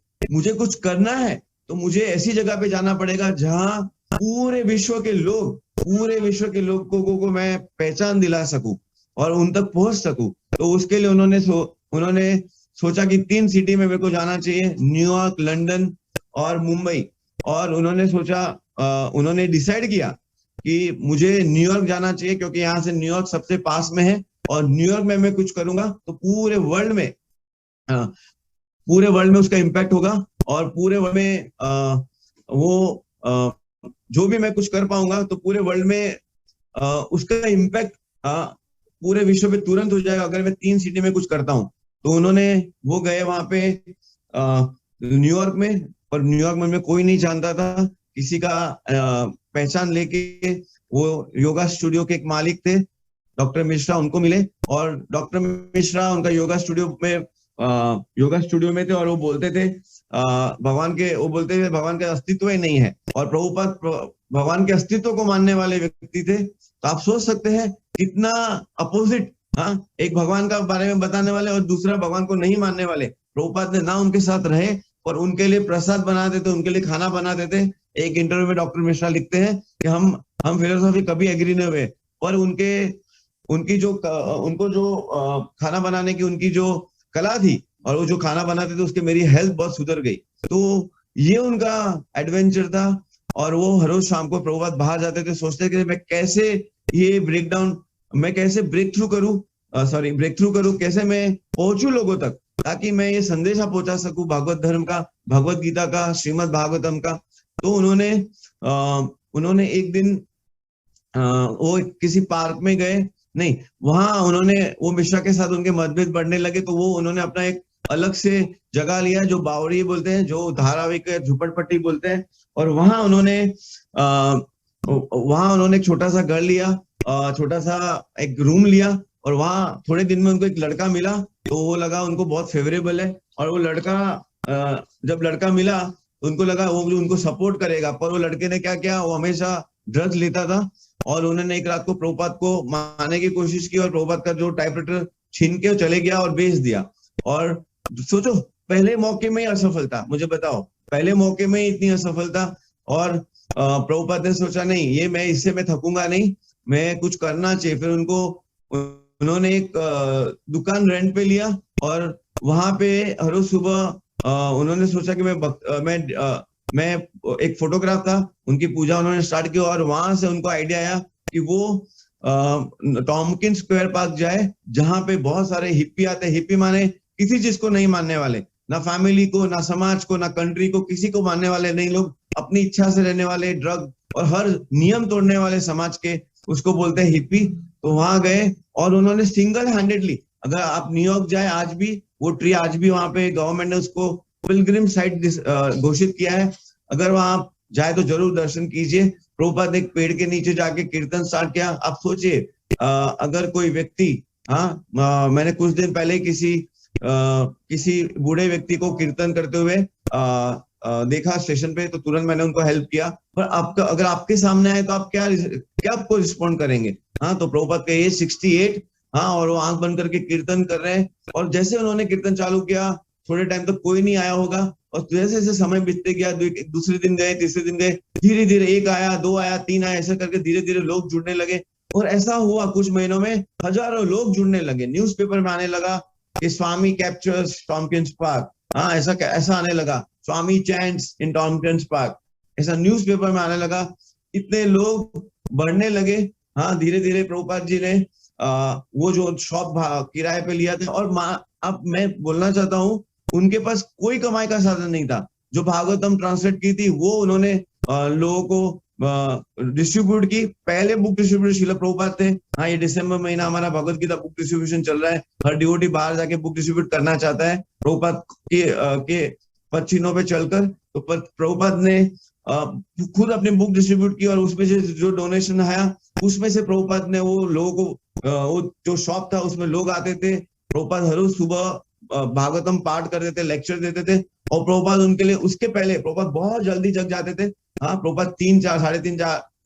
कुछ करना है तो मुझे ऐसी जगह पे जाना पड़ेगा जहां पूरे विश्व के लोगों को मैं पहचान दिला सकूं और उन तक पहुंच सकूं। तो उसके लिए उन्होंने सोचा कि 3 सिटी में मेरे को जाना चाहिए, न्यूयॉर्क, लंदन और मुंबई। और उन्होंने डिसाइड किया कि मुझे न्यूयॉर्क जाना चाहिए, क्योंकि यहाँ से न्यूयॉर्क सबसे पास में है। और न्यूयॉर्क में मैं कुछ करूंगा तो पूरे वर्ल्ड में उसका इम्पैक्ट होगा, और पूरे वर्ल्ड में जो भी मैं कुछ कर पाऊंगा तो पूरे वर्ल्ड में उसका इम्पैक्ट पूरे विश्व पे तुरंत हो जाएगा, अगर मैं 3 सिटी में कुछ करता हूँ। तो वो गए वहां पे न्यूयॉर्क में, और न्यूयॉर्क में कोई नहीं जानता था, किसी का पहचान लेके वो योगा स्टूडियो के एक मालिक थे, डॉक्टर मिश्रा, उनको मिले। और डॉक्टर मिश्रा उनका योगा स्टूडियो में थे, और वो बोलते थे भगवान का अस्तित्व ही नहीं है। और प्रभुपाद भगवान के अस्तित्व को मानने वाले व्यक्ति थे। तो आप सोच सकते हैं कितना अपोजिट, एक भगवान का बारे में बताने वाले और दूसरा भगवान को नहीं मानने वाले। प्रभुपाद ने ना उनके साथ रहे, और उनके लिए प्रसाद बनाते थे, उनके लिए खाना बनाते थे। एक इंटरव्यू में डॉक्टर मिश्रा लिखते हैं कि हम फिलोसॉफी कभी एग्री नहीं हुए, पर उनको जो खाना बनाने की उनकी जो कला थी, और वो जो खाना बनाते थे उसके मेरी हेल्थ बहुत सुधर गई। तो ये उनका एडवेंचर था। और वो हर रोज शाम को प्रभुपाद बाहर जाते थे, सोचते थे मैं कैसे ब्रेक थ्रू करूं, कैसे मैं पहुंचू लोगों तक, ताकि मैं ये संदेशा पहुंचा सकूं भागवत धर्म का, भगवत गीता का, श्रीमद् भागवतम का। तो उन्होंने एक दिन वो किसी पार्क में गए, नहीं, वहां वो मिश्रा के साथ उनके मतभेद बढ़ने लगे। तो उन्होंने अपना एक अलग से जगह लिया, जो बावड़ी बोलते हैं, जो धाराविक झुपड़पट्टी बोलते हैं। और वहां उन्होंने एक छोटा सा घर लिया, छोटा सा एक रूम लिया। और वहां थोड़े दिन में उनको एक लड़का मिला, तो वो लगा उनको बहुत फेवरेबल है। और वो जब लड़का मिला तो उनको लगा वो उनको सपोर्ट करेगा। पर वो लड़के ने क्या किया, वो हमेशा ड्रग्स लेता था। और उन्होंने एक रात को प्रभुपाद को मारने की कोशिश की, और प्रभुपाद का जो टाइपराइटर छीन के चले गया और बेच दिया। और सोचो, पहले मौके में ही असफलता, मुझे बताओ, पहले मौके में ही इतनी असफलता। और प्रभुपाद ने सोचा नहीं, इससे मैं थकूंगा नहीं, मैं कुछ करना चाहिए। फिर उन्होंने एक दुकान रेंट पे लिया, और वहां पे हर रोज सुबह उन्होंने सोचा कि मैं एक फोटोग्राफ था, उनकी पूजा उन्होंने स्टार्ट की। और वहां से उनको आइडिया आया कि वो टॉमकिन स्क्वायर पार्क जाए, जहां पे बहुत सारे हिप्पी आते हैं। हिप्पी माने किसी चीज को नहीं मानने वाले, ना फैमिली को, ना समाज को, ना कंट्री को, किसी को मानने वाले नहीं लोग, अपनी इच्छा से रहने वाले, ड्रग और हर नियम तोड़ने वाले समाज के, उसको बोलते हैं हिप्पी। तो वहां गए और उन्होंने सिंगल हैंडेडली, अगर आप न्यूयॉर्क जाए आज भी, वो ट्री आज भी वहां पे गवर्नमेंट ने उसको पिलग्रिम साइट घोषित किया है। अगर वहां जाए तो जरूर दर्शन कीजिए। प्रभुपाद ने एक पेड़ के नीचे जाके कीर्तन स्टार्ट किया। आप सोचिए, अगर कोई व्यक्ति, मैंने कुछ दिन पहले किसी बूढ़े व्यक्ति को कीर्तन करते हुए देखा स्टेशन पे, तो तुरंत मैंने उनको हेल्प किया। पर अगर आपके सामने आए तो आप क्या आपको रिस्पॉन्ड करेंगे? तो प्रभुपाद का एज 68, हाँ, और वो आंख बंद करके कीर्तन कर रहे हैं। और जैसे उन्होंने कीर्तन चालू किया, थोड़े टाइम तक कोई नहीं आया होगा, और जैसे जैसे समय बीतते गया, दूसरे दिन गए, तीसरे दिन गए, धीरे धीरे एक आया, दो आया, तीन आया, ऐसे करके धीरे धीरे लोग जुड़ने लगे। और ऐसा हुआ कुछ महीनों में हजारों लोग जुड़ने लगे। न्यूज़पेपर में आने लगा कि स्वामी कैप्चर्स टॉम्किंस पार्क, हाँ ऐसा ऐसा आने लगा, स्वामी चैंट्स इन टॉम्किंस पार्क, ऐसा न्यूज़पेपर में आने लगा। इतने लोग बढ़ने लगे। हाँ, धीरे धीरे प्रभुपाद जी ने वो जो शॉप किराए पे लिया था, और अब मैं बोलना चाहता हूँ, उनके पास कोई कमाई का साधन नहीं था। जो भागवतम ट्रांसलेट की थी वो उन्होंने लोगों को डिस्ट्रीब्यूट की। पहले बुक डिस्ट्रीब्यूटर श्रील प्रभुपाद थे। हाँ, ये दिसंबर महीना हमारा भगवत गीता बुक डिस्ट्रीब्यूशन चल रहा है। हर डिवोटी बाहर जाके बुक डिस्ट्रीब्यूट करना चाहता है प्रभुपाद के पद चिन्हों पे चलकर। तो प्रभुपाद ने खुद अपनी बुक डिस्ट्रीब्यूट की, और उसमें से जो डोनेशन आया उसमें से प्रभुपाद ने वो लोगों को वो जो शॉप था उसमें लोग आते थे, प्रभुपाद हर रोज सुबह भागवतम पाठ करते थे, लेक्चर देते थे। और प्रभुपाद उनके लिए, उसके पहले प्रभुपाद बहुत जल्दी जग जाते थे। हाँ, प्रभुपाद 3-4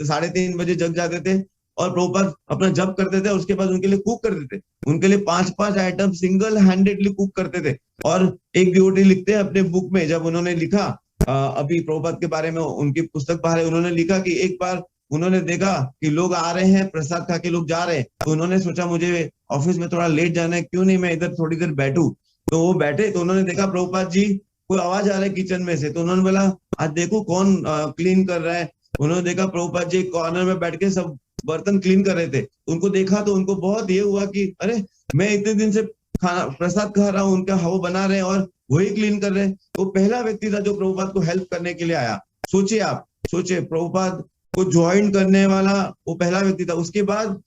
साढ़े 3 बजे जग जाते थे, और प्रभुपाद अपना जप करते थे। उसके बाद उनके लिए कुक करते थे, उनके लिए 5-5 आइटम सिंगल हैंडेडली कुक करते थे। और एक डिवोटी लिखते हैं अपने बुक में, जब उन्होंने लिखा अभी प्रभुपाद के बारे में उनकी पुस्तक बाहर है, उन्होंने लिखा कि एक बार उन्होंने देखा कि लोग आ रहे हैं, प्रसाद खा के लोग जा रहे हैं, तो उन्होंने सोचा मुझे ऑफिस में थोड़ा लेट जाना है, क्यों नहीं मैं इधर थोड़ी देर बैठूं। तो वो बैठे, तो उन्होंने देखा प्रभुपाद जी कोई आवाज आ रहा है किचन में से, तो उन्होंने बोला आज देखो कौन क्लीन कर रहा है। उन्होंने देखा प्रभुपाद जी कॉर्नर में बैठ के सब बर्तन क्लीन कर रहे थे। उनको देखा तो उनको बहुत ये हुआ कि अरे, मैं इतने दिन से खाना प्रसाद खा रहा हूँ, उनका वो बना रहे हैं और वही क्लीन कर रहे हैं। तो पहला व्यक्ति था जो प्रभुपाद को हेल्प करने के लिए आया। सोचिए, आप सोचिए, प्रभुपाद को ज्वाइन करने वाला वो पहला व्यक्ति था। उसके बाद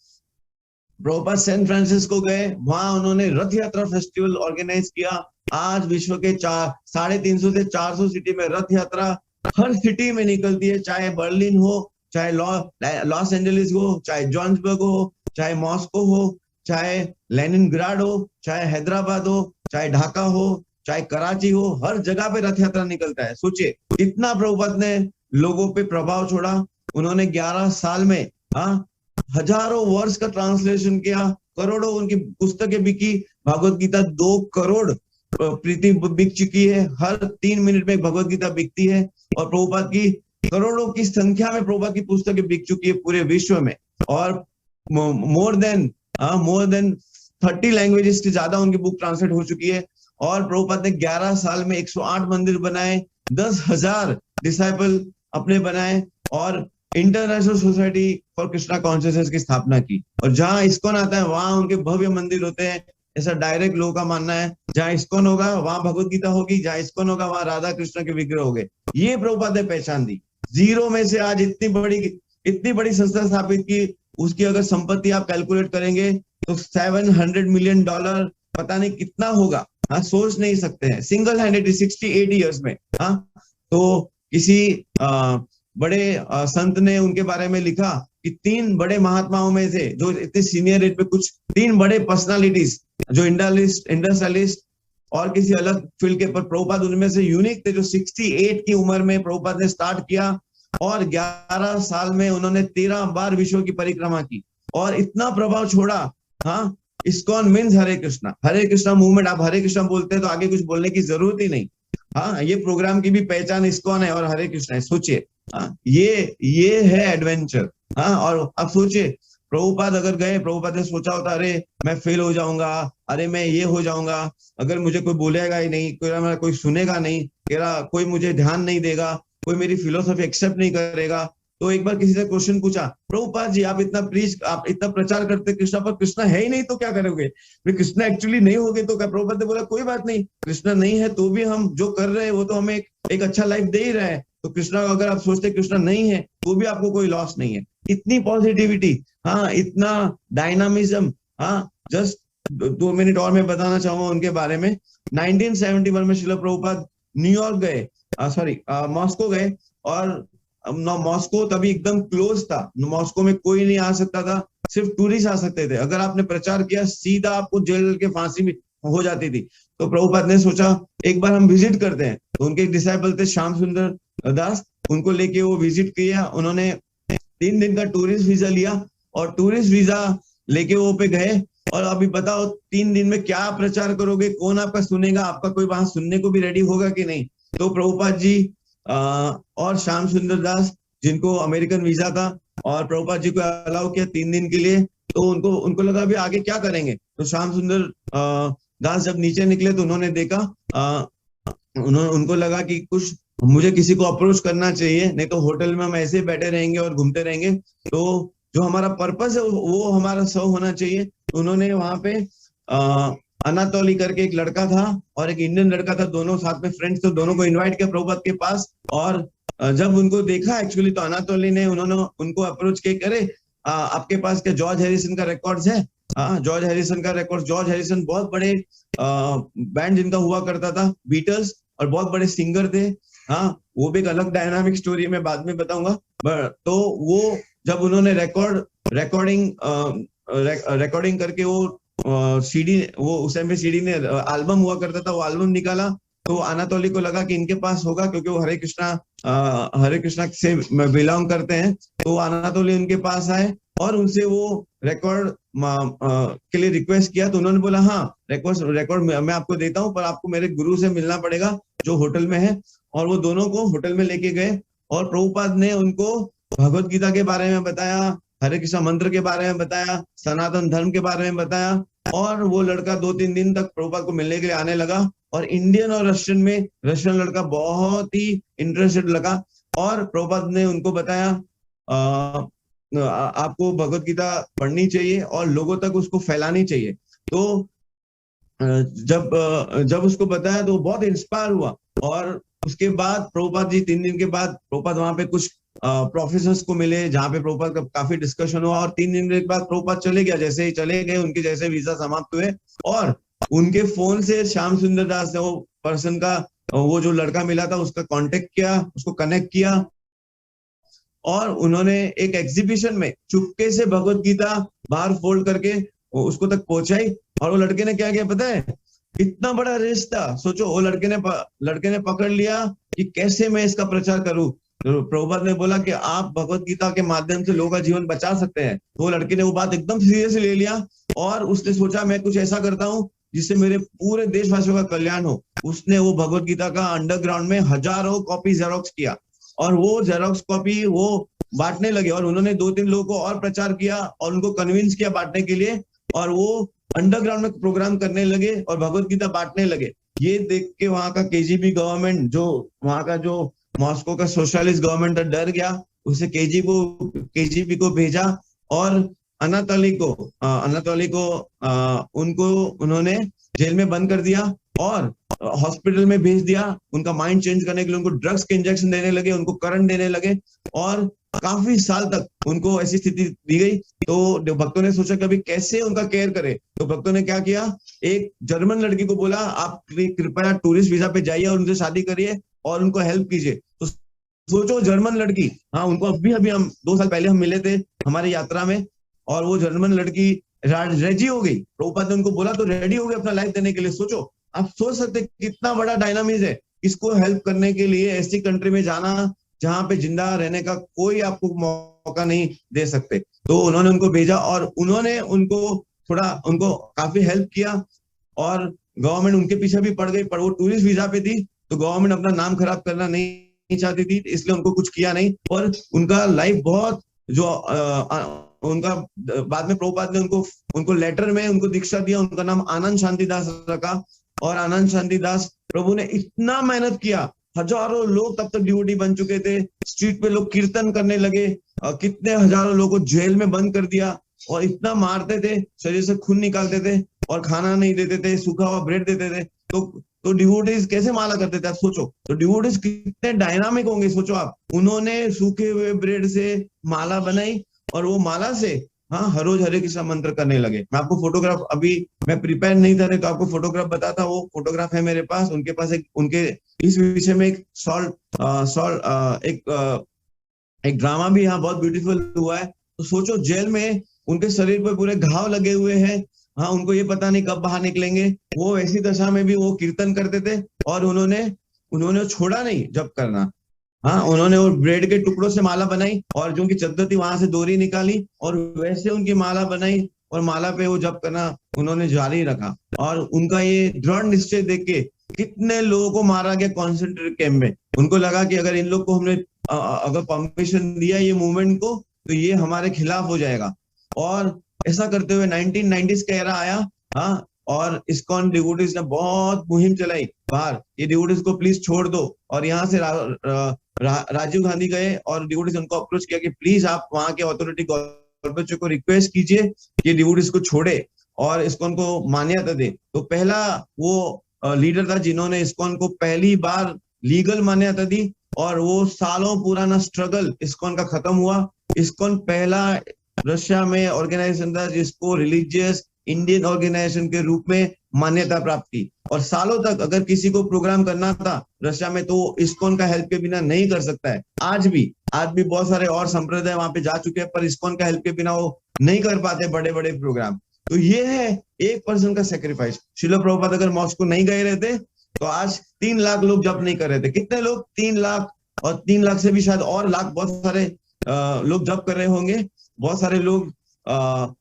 प्रभुपाद सैन फ्रांसिस्को गए, वहां उन्होंने रथ यात्रा फेस्टिवल ऑर्गेनाइज किया। आज विश्व के 350 से 400 सिटी में रथ यात्रा हर सिटी में निकलती है, चाहे बर्लिन हो, चाहे लॉस एंजलिस हो, चाहे जॉन्सबर्ग हो, चाहे मॉस्को हो, चाहे लेनिनग्राड हो, चाहे हैदराबाद हो, चाहे ढाका हो, चाहे कराची हो, हर जगह पे रथ यात्रा निकलता है। सोचिए, इतना प्रभुपाद ने लोगों पे प्रभाव छोड़ा। उन्होंने 11 साल में हजारों वर्ष का ट्रांसलेशन किया, करोड़ों उनकी पुस्तकें बिकी। भगवत गीता 2 करोड़ प्रति बिक चुकी है, हर 3 मिनट में भगवत गीता बिकती है। और प्रभुपाद की करोड़ों की संख्या में प्रभुपाद की पुस्तकें बिक चुकी है पूरे विश्व में। और मोर देन 30 लैंग्वेजेस से ज्यादा उनकी बुक ट्रांसलेट हो चुकी है। और प्रभुपाद ने 11 साल में 108 मंदिर बनाए, 10,000 डिसाइपल अपने बनाए, और international society for Krishna consciousness की स्थापना की। और जहां इस्कॉन आता है वहां उनके भव्य मंदिर होते हैं, ऐसा डायरेक्ट लोगों का मानना है। जहां इस्कॉन होगा वहां भगवत गीता होगी, जहां इस्कॉन होगा वहां राधा कृष्ण के विग्रह होंगे। ये प्रभुपाद ने पहचान दी। जीरो में से आज इतनी बड़ी संस्था स्थापित की। उसकी अगर संपत्ति आप कैलकुलेट करेंगे तो $700 मिलियन पता नहीं कितना होगा। हाँ, सोच नहीं सकते हैं। सिंगल हैंडेड 68 ईयर्स में। हाँ, तो किसी बड़े संत ने उनके बारे में लिखा कि 3 बड़े महात्माओं में से जो इतने सीनियर एज पे, कुछ 3 बड़े पर्सनालिटीज जो इंडस्ट्रियलिस्ट और किसी अलग फील्ड के, पर प्रभुपाद उनमें से यूनिक थे, जो 68 की उम्र में प्रभुपाद ने स्टार्ट किया, और 11 साल में उन्होंने 13 बार विश्व की परिक्रमा की, और इतना प्रभाव छोड़ा। हाँ, इस्कॉन मीन्स हरे कृष्णा मूवमेंट। आप हरे कृष्णा बोलते हैं तो आगे कुछ बोलने की जरूरत ही नहीं। हाँ, ये प्रोग्राम की भी पहचान इस्कॉन है और हरे कृष्णा है। सोचिए, हाँ, ये है एडवेंचर। हाँ, और अब सोचिए, प्रभुपाद अगर गए, प्रभुपाद ने सोचा होता अरे मैं फेल हो जाऊंगा, अरे मैं ये हो जाऊंगा, अगर मुझे कोई बोलेगा ही नहीं, कोई सुनेगा नहीं, कोई मुझे ध्यान नहीं देगा, कोई मेरी फिलोसफी एक्सेप्ट नहीं करेगा। तो एक बार किसी ने क्वेश्चन पूछा, प्रभुपाद जी आप इतना प्रचार करते कृष्णा पर, कृष्णा है ही नहीं तो क्या करोगे? कृष्णा एक्चुअली नहीं होगे तो क्या? प्रभुपाद ने बोला कोई बात नहीं, कृष्णा नहीं है तो भी हम जो कर रहे हैं वो तो हमें एक अच्छा लाइफ दे ही रहा है। तो कृष्णा, अगर आप सोचते कृष्णा नहीं है तो भी आपको कोई लॉस नहीं है। इतनी पॉजिटिविटी, हाँ, इतना डायनामिज्म। हाँ, जस्ट 2 मिनट और मैं बताना चाहूंगा उनके बारे में। 1971 में श्रील प्रभुपाद न्यूयॉर्क गए, मॉस्को गए, और मॉस्को तभी एकदम क्लोज था। मॉस्को में कोई नहीं आ सकता था, सिर्फ टूरिस्ट आ सकते थे। अगर आपने प्रचार किया सीधा आपको जेल के फांसी में हो जाती थी। तो प्रभुपाद ने सोचा एक बार हम विजिट करते हैं। तो उनके डिसाइपल थे श्याम सुंदर दास, उनको लेके वो विजिट किया। उन्होंने 3 दिन का टूरिस्ट वीजा लिया, और टूरिस्ट वीजा लेके वो पे गए, और अभी बताओ 3 दिन में क्या प्रचार करोगे, कौन आपका सुनेगा, आपका कोई वहां सुनने को भी रेडी होगा कि नहीं। तो प्रभुपाद जी और श्याम सुंदर दास, जिनको अमेरिकन वीजा था, और प्रभुपाद जी को अलाउ किया 3 दिन के लिए, तो उनको उनको लगा अभी आगे क्या करेंगे। तो श्याम सुंदर दास जब नीचे निकले तो उन्होंने देखा, उनको लगा कि कुछ मुझे किसी को अप्रोच करना चाहिए, नहीं तो होटल में हम ऐसे बैठे रहेंगे और घूमते रहेंगे, तो जो हमारा पर्पस है वो हमारा सर्व होना चाहिए। तो उन्होंने वहां पे अनातोली करके एक लड़का था और एक इंडियन लड़का था, दोनों साथ में फ्रेंड्स, तो दोनों को इनवाइट किया प्रभुपाद के पास। और जब उनको देखा एक्चुअली, तो अनातोली ने उन्होंने उनको अप्रोच किया, करे आपके पास क्या जॉर्ज हैरिसन का रिकॉर्ड्स है। जॉर्ज हैरिसन का रिकॉर्ड, जॉर्ज हैरिसन बहुत बड़े बैंड जिनका हुआ करता था, बीटल्स, और बहुत बड़े सिंगर थे। हाँ, वो भी एक अलग डायनामिक स्टोरी मैं बाद में बताऊंगा। तो वो जब उन्होंने रिकॉर्डिंग करके वो सीडी, वो उस टाइम पे सीडी ने एल्बम हुआ करता था, वो एल्बम निकाला, तो अनातोली को लगा कि इनके पास होगा, क्योंकि वो हरे कृष्णा से बिलोंग करते हैं। तो अनातोली उनके पास आए और उनसे वो रिकॉर्ड के लिए रिक्वेस्ट किया। तो उन्होंने बोला हाँ, रिकॉर्ड मैं आपको देता हूँ, पर आपको मेरे गुरु से मिलना पड़ेगा जो होटल में है। और वो दोनों को होटल में लेके गए और प्रभुपाद ने उनको भगवत गीता के बारे में बताया, हरे कृष्णा मंत्र के बारे में बताया, सनातन धर्म के बारे में बताया। और वो लड़का 2-3 दिन तक प्रभुपाद को मिलने के लिए आने लगा, और इंडियन और रशियन में रशियन लड़का बहुत ही इंटरेस्टेड लगा। और प्रभुपाद ने उनको बताया आपको भगवत गीता पढ़नी चाहिए और लोगों तक उसको फैलानी चाहिए। तो जब उसको बताया तो बहुत इंस्पायर हुआ। और उसके बाद प्रभुपाद जी 3 दिन के बाद प्रभुपाद वहां पे कुछ प्रोफेसर्स को मिले, जहाँ पे प्रभुपाद का काफी डिस्कशन हुआ। और 3 दिन के बाद प्रभुपाद चले गया, जैसे ही चले गए उनके जैसे वीजा समाप्त हुए, और उनके फोन से श्याम सुंदर दास ने वो पर्सन का, वो जो लड़का मिला था उसका कांटेक्ट किया, उसको कनेक्ट किया, और उन्होंने एक एग्जीबिशन में चुपके से भगवत गीता बाहर फोल्ड करके उसको तक पहुंचाई। और वो लड़के ने क्या किया पता है, इतना बड़ा रेस था, सोचो, वो लड़के ने पकड़ लिया कि कैसे मैं इसका प्रचार करूं। तो प्रभुपाद ने बोला कि आप भगवत गीता के माध्यम से लोगों का जीवन बचा सकते हैं। तो वो लड़के ने वो बात एकदम सीरियसली ले लिया, और उसने सोचा मैं कुछ ऐसा करता हूँ जिससे मेरे पूरे देशवासियों का कल्याण हो। उसने वो भगवत गीता का अंडरग्राउंड में हजारों कॉपी जेरोक्स किया, और वो जेरोक्स कॉपी वो बांटने लगे। और उन्होंने 2-3 लोगों को और प्रचार किया और उनको कन्विंस किया बांटने के लिए, और वो अंडरग्राउंड में प्रोग्राम करने लगे और भगवत गीता बांटने लगे। ये देख के वहां का केजीबी गवर्नमेंट, जो वहां का जो मॉस्को का सोशलिस्ट गवर्नमेंट डर गया, उसे केजीबी को भेजा, और अनातोली को उनको उन्होंने जेल में बंद कर दिया और हॉस्पिटल में भेज दिया। उनका माइंड चेंज करने के लिए उनको ड्रग्स के इंजेक्शन देने लगे, उनको करंट देने लगे, और काफी साल तक उनको ऐसी स्थिति दी गई। तो भक्तों ने सोचा कभी कैसे उनका केयर करे। तो भक्तों ने क्या किया, एक जर्मन लड़की को बोला आप कृपया टूरिस्ट वीजा पे जाइए और उनसे शादी करिए और उनको हेल्प कीजिए। तो सोचो, जर्मन लड़की, हाँ, उनको अभी हम 2 साल पहले हम मिले थे हमारी यात्रा में, और वो जर्मन लड़की रेडी हो गई। प्रभुपाद ने उनको बोला तो रेडी हो गई अपना लाइफ देने के लिए। सोचो, आप सोच सकते कितना बड़ा डायनामिज्म है, इसको हेल्प करने के लिए ऐसी कंट्री में जाना जहां पे जिंदा रहने का कोई आपको मौका नहीं दे सकते। तो उन्होंने उनको भेजा, और उन्होंने उनको काफी हेल्प किया, और गवर्नमेंट उनके पीछे भी पड़ गई, पर वो टूरिस्ट वीजा पे थी, तो गवर्नमेंट अपना नाम खराब करना नहीं चाहती थी, इसलिए उनको कुछ किया नहीं। और उनका लाइफ बहुत उनका बाद में प्रभुपाद ने उनको लेटर में उनको दीक्षा दिया, उनका नाम आनंद शांति दास रखा। और आनंद शांति दास, प्रभु ने इतना मेहनत किया, हजारों लोग तब तक डिवोटी बन चुके थे, स्ट्रीट पे लोग कीर्तन करने लगे, कितने हजारों लोगों को जेल में बंद कर दिया, और इतना मारते थे, शरीर से खून निकालते थे, और खाना नहीं देते थे, सूखा हुआ ब्रेड देते थे। तो डिवोटीज कैसे माला करते थे आप सोचो। तो डिवोटीज कितने डायनामिक होंगे सोचो आप। उन्होंने सूखे हुए ब्रेड से माला बनाई, और वो माला से हर रोज हरे कृष्णा मंत्र करने लगे। मैं आपको फोटोग्राफ, अभी मैं प्रिपेयर नहीं था, तो आपको फोटोग्राफ बताता। वो फोटोग्राफ है मेरे पास, उनके पास उनके इस विषय में एक ड्रामा भी यहाँ बहुत ब्यूटीफुल हुआ है। तो सोचो, जेल में उनके शरीर पर पूरे घाव लगे हुए हैं, उनको ये पता नहीं कब बाहर निकलेंगे। वो ऐसी दशा में भी वो कीर्तन करते थे, और उन्होंने छोड़ा नहीं जब करना। उन्होंने वो ब्रेड के टुकड़ों से माला बनाई, और जो उनकी चद्दर थी वहां से डोरी निकाली, और वैसे उनकी माला बनाई, और माला पे वो जप करना उन्होंने जारी रखा। और उनका ये दृढ़ निश्चय देख के कितने लोगों को मारा गया कॉन्सेंट्रेट कैंप में। उनको लगा कि अगर इन लोग को हमने अगर परमिशन दिया ये मूवमेंट को तो ये हमारे खिलाफ हो जाएगा। और ऐसा करते हुए 1990s का एरा आया, हाँ, और इस्कॉन डिवोटीज ने बहुत मुहिम चलाई बाहर, ये डिवोटीज को प्लीज छोड़ दो। और यहाँ से राजीव गांधी गए और डिवोटीज उनको अप्रोच किया कि प्लीज आप वहां के अथॉरिटी गॉर्बेचोव को रिक्वेस्ट कीजिए कि डिवोटीज को छोड़े और इस्कॉन को मान्यता दे। तो पहला वो लीडर था जिन्होंने इस्कॉन को पहली बार लीगल मान्यता दी, और वो सालों पुराना स्ट्रगल इस्कॉन का खत्म हुआ। इस्कॉन पहला रशिया में ऑर्गेनाइजेशन था जिसको रिलीजियस इंडियन ऑर्गेनाइजेशन के रूप में मान्यता प्राप्त की। और सालों तक अगर किसी को प्रोग्राम करना था रशिया में तो इस्कॉन का हेल्प के बिना नहीं कर सकता है। आज भी बहुत सारे और संप्रदाय वहां पे जा चुके हैं, पर इस्कॉन का हेल्प के बिना वो नहीं कर पाते बड़े बड़े प्रोग्राम। तो ये है एक पर्सन का सेक्रीफाइस। श्रील प्रभुपाद अगर मॉस्को नहीं गए रहते तो आज 3 लाख लोग जप नहीं कर रहे थे। कितने लोग? 3 लाख, और 3 लाख से भी शायद और लाख बहुत सारे लोग जप कर रहे होंगे। बहुत सारे लोग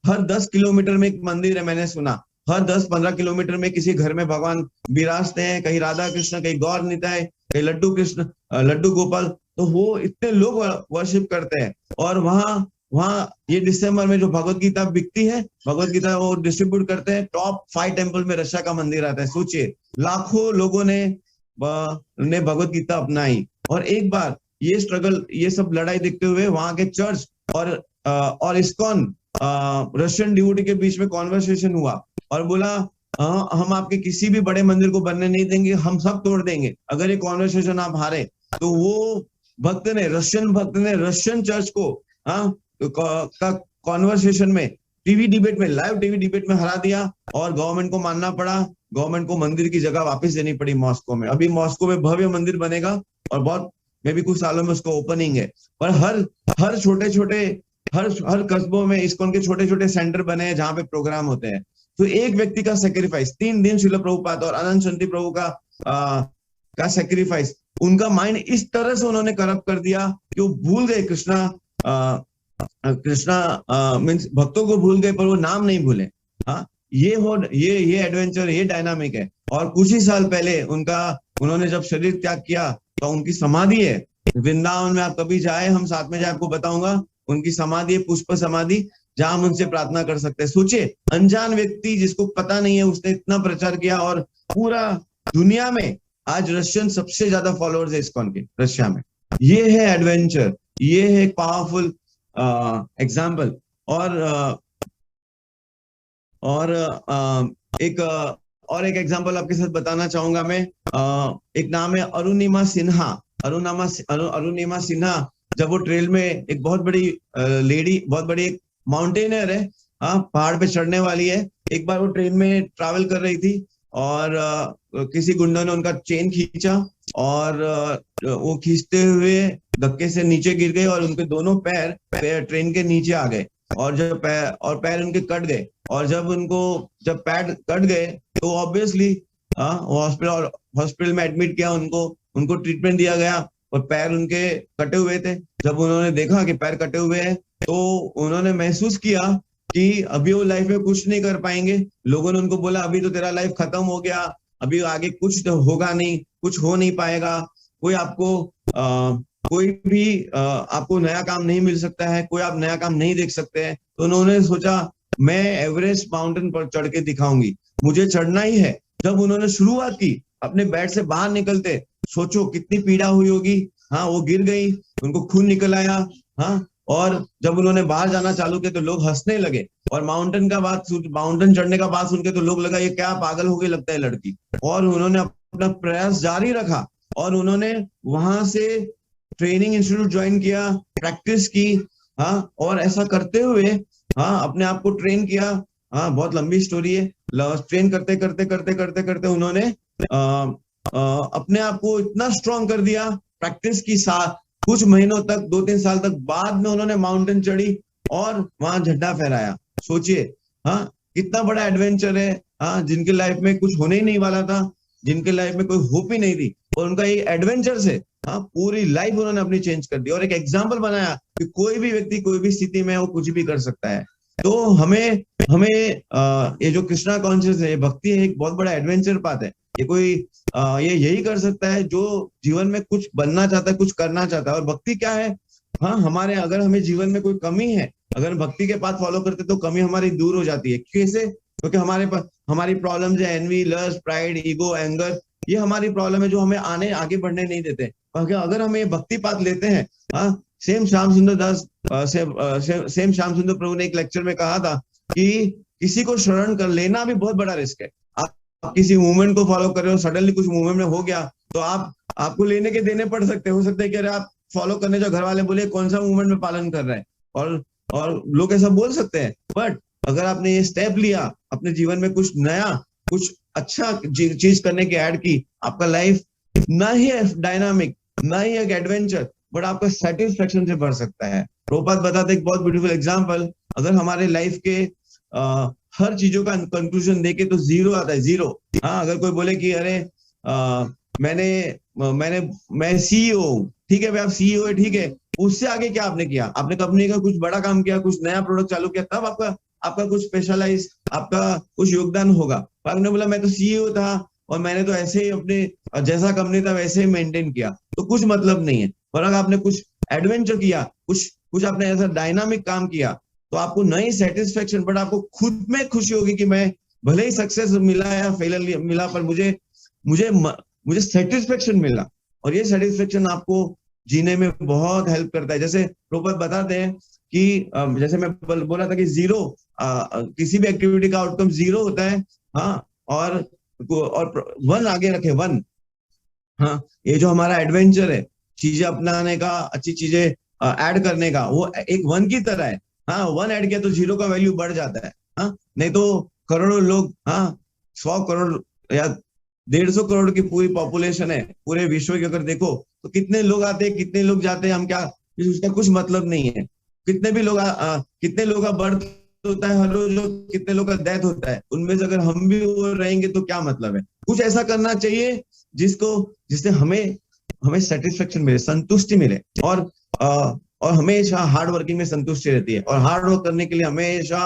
हर 10 किलोमीटर में एक मंदिर है, मैंने सुना हर 10-15 किलोमीटर में किसी घर में भगवान विराजते हैं, कहीं राधा कृष्ण, कहीं गौर निताय, कहीं लड्डू कृष्ण, लड्डू गोपाल। तो वो इतने लोग वर्शिप करते हैं। और वहाँ ये दिसंबर में जो भगवत गीता बिकती है, भगवत गीता वो डिस्ट्रीब्यूट करते हैं। टॉप 5 टेम्पल में रशिया का मंदिर आता है। सोचिए, लाखों लोगों ने भगवत गीता अपनाई। और एक बार ये स्ट्रगल, ये सब लड़ाई देखते हुए वहां के चर्च और इस्कॉन रशियन डिवोटी के बीच में कॉन्वर्सेशन हुआ और बोला हम आपके किसी भी बड़े मंदिर को बनने नहीं देंगे, हम सब तोड़ देंगे अगर ये कॉन्वर्सेशन आप हारे। तो वो रशियन भक्त ने रशियन चर्च को का कॉन्वर्सेशन में लाइव टीवी डिबेट में हरा दिया, और गवर्नमेंट को मानना पड़ा। गवर्नमेंट को मंदिर की जगह वापस देनी पड़ी मॉस्को में। अभी मॉस्को में भव्य मंदिर बनेगा और बहुत मे भी कुछ सालों में उसका ओपनिंग है। पर हर छोटे हर कस्बों में इस्कॉन के छोटे छोटे सेंटर बने हैं जहां पे प्रोग्राम होते हैं। तो एक व्यक्ति का सेक्रीफाइस, 3 दिन श्रील प्रभुपाद और अनंत शांति प्रभु का सेक्रीफाइस, उनका माइंड इस तरह से उन्होंने करप्ट कर दिया कि वो भूल गए कृष्णा मीन्स भक्तों को भूल गए, पर वो नाम नहीं भूले। हाँ, ये एडवेंचर, ये डायनामिक है। और कुछ ही साल पहले उन्होंने जब शरीर त्याग किया तो उनकी समाधि है वृंदावन में। आप कभी जाए, हम साथ में जाए, आपको बताऊंगा। उनकी समाधि है, पुष्प समाधि, जहां हम उनसे प्रार्थना कर सकते हैं। सोचिए, अनजान व्यक्ति जिसको पता नहीं है, उसने इतना प्रचार किया और पूरा दुनिया में आज रशियन सबसे ज्यादा फॉलोअर्स है इस्कॉन के रशिया में। ये है एडवेंचर, ये है एक पावरफुल एग्जाम्पल। और एक एग्जाम्पल आपके साथ बताना चाहूंगा मैं। एक नाम है अरुणिमा सिन्हा। अरुणिमा सिन्हा, जब वो ट्रेल में एक बहुत बड़ी लेडी, बहुत बड़ी एक माउंटेनर है, पहाड़ पे चढ़ने वाली है। एक बार वो ट्रेन में ट्रैवल कर रही थी और किसी गुंडा ने उनका चेन खींचा और वो खींचते हुए धक्के से नीचे गिर गए और उनके दोनों पैर ट्रेन के नीचे आ गए और पैर उनके कट गए। और जब पैर कट गए तो ऑब्वियसली हॉस्पिटल में एडमिट किया, उनको ट्रीटमेंट दिया गया और पैर उनके कटे हुए थे। जब उन्होंने देखा कि पैर कटे हुए हैं तो उन्होंने महसूस किया कि अभी वो लाइफ में कुछ नहीं कर पाएंगे। लोगों ने उनको बोला अभी तो तेरा लाइफ खत्म हो गया, अभी आगे कुछ होगा नहीं, कुछ हो नहीं पाएगा, कोई भी आपको नया काम नहीं मिल सकता है, कोई आप नया काम नहीं देख सकते हैं। तो उन्होंने सोचा मैं एवरेस्ट माउंटेन पर चढ़ के दिखाऊंगी, मुझे चढ़ना ही है। जब उन्होंने शुरुआत की, अपने बेड से बाहर निकलते, सोचो कितनी पीड़ा हुई होगी। हाँ, वो गिर गई, उनको खून निकल आया। हाँ, और जब उन्होंने बाहर जाना चालू किया तो लोग हंसने लगे। और माउंटेन चढ़ने का बात सुन के तो लोग लगा ये क्या पागल हो गई लगता है लड़की। और उन्होंने अपना प्रयास जारी रखा और उन्होंने वहां से ट्रेनिंग इंस्टीट्यूट ज्वाइन किया, प्रैक्टिस की। हाँ, और ऐसा करते हुए अपने आप को ट्रेन किया। बहुत लंबी स्टोरी है। ट्रेन करते उन्होंने अपने आप को इतना स्ट्रॉन्ग कर दिया, प्रैक्टिस की कुछ महीनों तक, 2-3 साल तक। बाद में उन्होंने माउंटेन चढ़ी और वहां झंडा फहराया। सोचिए कितना बड़ा एडवेंचर है। जिनके लाइफ में कुछ होने ही नहीं वाला था, जिनके लाइफ में कोई होप ही नहीं थी, और उनका ये एडवेंचर से पूरी लाइफ उन्होंने अपनी चेंज कर दी और एक एग्जाम्पल बनाया कि कोई भी व्यक्ति कोई भी स्थिति में वो कुछ भी कर सकता है। तो हमें हमें ये जो कृष्णा कॉन्शियस है, भक्ति है, एक बहुत बड़ा एडवेंचर पाथ है। ये कोई ये यही कर सकता है जो जीवन में कुछ बनना चाहता है, कुछ करना चाहता है। और भक्ति क्या है? हाँ, हमारे अगर हमें जीवन में कोई कमी है, अगर भक्ति के पाथ फॉलो करते तो कमी हमारी दूर हो जाती है। कैसे? क्योंकि हमारे पास हमारी प्रॉब्लम्स है, envy, lust, pride, ego, anger, ये हमारी प्रॉब्लम है जो हमें आगे बढ़ने नहीं देते। अगर हम ये भक्ति पाथ लेते हैं, हाँ, सेम श्याम सुंदर दास सेम श्याम सुंदर प्रभु ने एक लेक्चर में कहा था कि किसी को शरण कर लेना भी बहुत बड़ा रिस्क है। आप किसी मूवमेंट को फॉलो कर रहे हो, सडनली कुछ मूवमेंट में हो गया तो आपको लेने के देने पड़ सकते हो सकता है कि अरे आप फॉलो करने जो घर वाले बोले कौन सा मूवमेंट में पालन कर रहे हैं, और लोग ऐसा बोल सकते हैं। बट अगर आपने ये स्टेप लिया, अपने जीवन में कुछ नया, कुछ अच्छा चीज करने की ऐड की, आपका लाइफ ना ही डायनामिक, ना ही एक एडवेंचर, बट आपका सेटिस्फेक्शन से भर सकता है। प्रोपात बताते एक बहुत ब्यूटीफुल एग्जांपल, अगर हमारे लाइफ के हर चीजों का कंक्लूजन देके तो जीरो आता है, जीरो। हाँ, अगर कोई बोले कि अरे मैं सीईओ, ठीक है भाई, आप सीईओ है, ठीक है, उससे आगे क्या आपने किया? आपने कंपनी का कुछ बड़ा काम किया, कुछ नया प्रोडक्ट चालू किया, तब आपका कुछ स्पेशलाइज, आपका कुछ योगदान होगा। आपने बोला मैं तो सीईओ था और मैंने तो ऐसे ही अपने जैसा कंपनी था वैसे ही मेंटेन किया, तो कुछ मतलब नहीं है। पर अगर आपने कुछ एडवेंचर किया, कुछ आपने ऐसा डायनामिक काम किया, तो आपको नई सेटिस्फेक्शन, बट आपको खुद में खुशी होगी कि मैं भले ही सक्सेस मिला या फेलियर मिला, पर मुझे सेटिस्फेक्शन मिला। और ये सेटिस्फेक्शन आपको जीने में बहुत हेल्प करता है। जैसे प्रोपत बताते हैं कि जैसे मैं बोला था कि जीरो, किसी भी एक्टिविटी का आउटकम जीरो होता है। हाँ, और वन आगे रखे, वन। हाँ, ये जो हमारा एडवेंचर है, चीजें अपनाने का, अच्छी चीजें ऐड करने का, वो एक वन की तरह है। हाँ, वन ऐड किया तो जीरो का वैल्यू बढ़ जाता है। हाँ, नहीं तो करोड़ों लोग, हाँ, 100 करोड़ या 150 करोड़ की पूरी पॉपुलेशन है पूरे विश्व की, अगर देखो तो कितने लोग आते हैं, कितने लोग जाते हैं, हम क्या, उसका कुछ मतलब नहीं है। कितने भी लोग कितने लोग का बर्थ होता है हर रोज, कितने लोग का डेथ होता है, उनमें से अगर हम भी वो रहेंगे तो क्या मतलब है? कुछ ऐसा करना चाहिए जिससे हमें हमें सेटिस्फेक्शन मिले, संतुष्टि मिले। और हमेशा हार्ड वर्किंग में संतुष्टि रहती है। और हार्ड वर्क करने के लिए हमेशा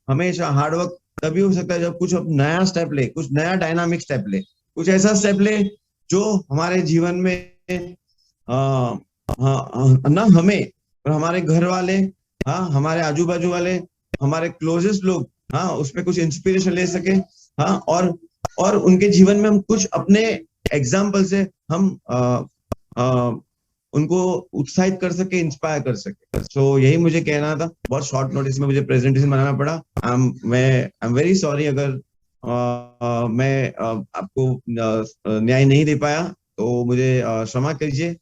हमेशा हार्ड वर्क तभी हो सकता है जब कुछ नया स्टेप ले, कुछ नया डायनामिक स्टेप ले, कुछ ऐसा स्टेप ले जो हमारे जीवन में ना हमें और हमारे घर वाले, हाँ, हमारे आजू बाजू वाले, हमारे क्लोजेस्ट लोग, हाँ, उसमें कुछ इंस्पिरेशन ले सके। हाँ, और उनके जीवन में हम कुछ अपने एग्जाम्पल से हम उनको उत्साहित कर सके, इंस्पायर कर सके। सो यही मुझे कहना था। बहुत शॉर्ट नोटिस में मुझे प्रेजेंटेशन बनाना पड़ा। आई एम वेरी सॉरी अगर मैं आपको न्याय नहीं दे पाया, तो मुझे क्षमा कीजिए।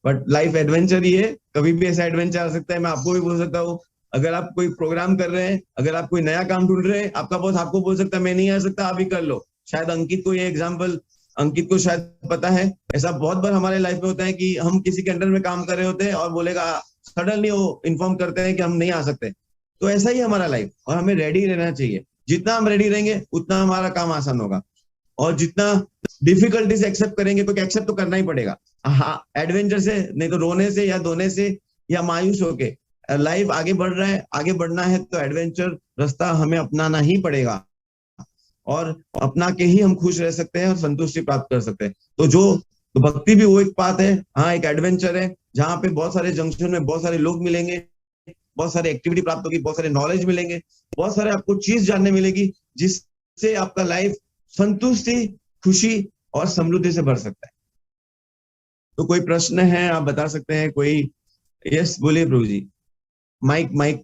बट लाइफ एडवेंचर ही है, कभी भी ऐसा एडवेंचर आ सकता है। मैं आपको भी बोल सकता हूँ, अगर आप कोई प्रोग्राम कर रहे हैं, अगर आप कोई नया काम ढूंढ रहे हैं, आपका बॉस आपको बोल सकता है मैं नहीं आ सकता, आप ही कर लो। शायद अंकित को ये एग्जाम्पल, अंकित को शायद पता है, ऐसा बहुत बार हमारे लाइफ में होता है कि हम किसी के अंडर में काम कर रहे होते हैं और बोलेगा, सडनली वो इन्फॉर्म करते हैं कि हम नहीं आ सकते। तो ऐसा ही हमारा लाइफ, और हमें रेडी रहना चाहिए। जितना हम रेडी रहेंगे उतना हमारा काम आसान होगा। और जितना डिफिकल्टीज एक्सेप्ट करेंगे, क्योंकि एक्सेप्ट तो करना ही पड़ेगा, हाँ, एडवेंचर से नहीं तो रोने से या धोने से या मायूस होके लाइफ आगे बढ़ रहा है, आगे बढ़ना है तो एडवेंचर रास्ता हमें अपनाना ही पड़ेगा। और अपना के ही हम खुश रह सकते हैं और संतुष्टि प्राप्त कर सकते हैं। तो भक्ति भी वो एक पाथ है, हाँ, एक एडवेंचर है, जहाँ पे बहुत सारे जंक्शन में बहुत सारे लोग मिलेंगे, बहुत सारी एक्टिविटी प्राप्त होगी, बहुत सारे नॉलेज मिलेंगे, बहुत सारे आपको चीज जानने मिलेगी, जिससे आपका लाइफ संतुष्टि, खुशी और समृद्धि से भर सकता है। तो कोई प्रश्न है आप बता सकते हैं कोई? यस, बोलिए प्रभु जी। Mike mike.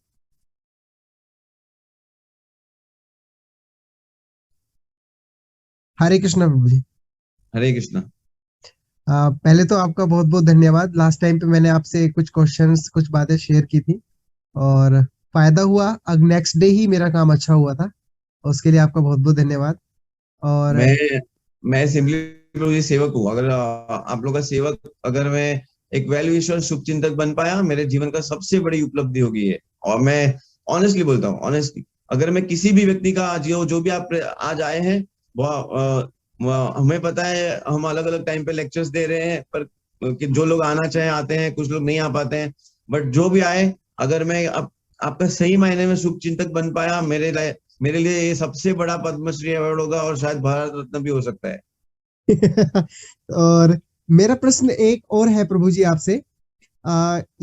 हरे कृष्णा प्रभु जी। हरे कृष्णा। पहले तो आपका बहुत बहुत धन्यवाद। लास्ट टाइम पे मैंने आपसे कुछ क्वेश्चंस, कुछ बातें शेयर की थी और फायदा हुआ। अब नेक्स्ट डे ही मेरा काम अच्छा हुआ था, उसके लिए आपका बहुत बहुत धन्यवाद। और मैं सिंपली प्रभु जी सेवक हूँ। अगर आप लोग का सेवक, अगर मैं एक वेल विशर शुभ चिंतक बन पाया, मेरे जीवन का सबसे बड़ी उपलब्धि होगी है। और मैं ऑनेस्टली बोलता हूँ, ऑनेस्टली, अगर मैं किसी भी व्यक्ति का जो भी आप आज आए हैं, हमें पता है हम अलग अलग टाइम पे लेक्चर्स दे रहे हैं, पर कि जो लोग आना चाहे आते हैं, कुछ लोग नहीं आ पाते हैं, बट जो भी आए, अगर मैं आपका सही मायने में शुभ चिंतक बन पाया, मेरे लिए ये सबसे बड़ा पद्मश्री अवार्ड होगा और शायद भारत रत्न भी हो सकता है। और मेरा प्रश्न एक और है प्रभु जी आपसे।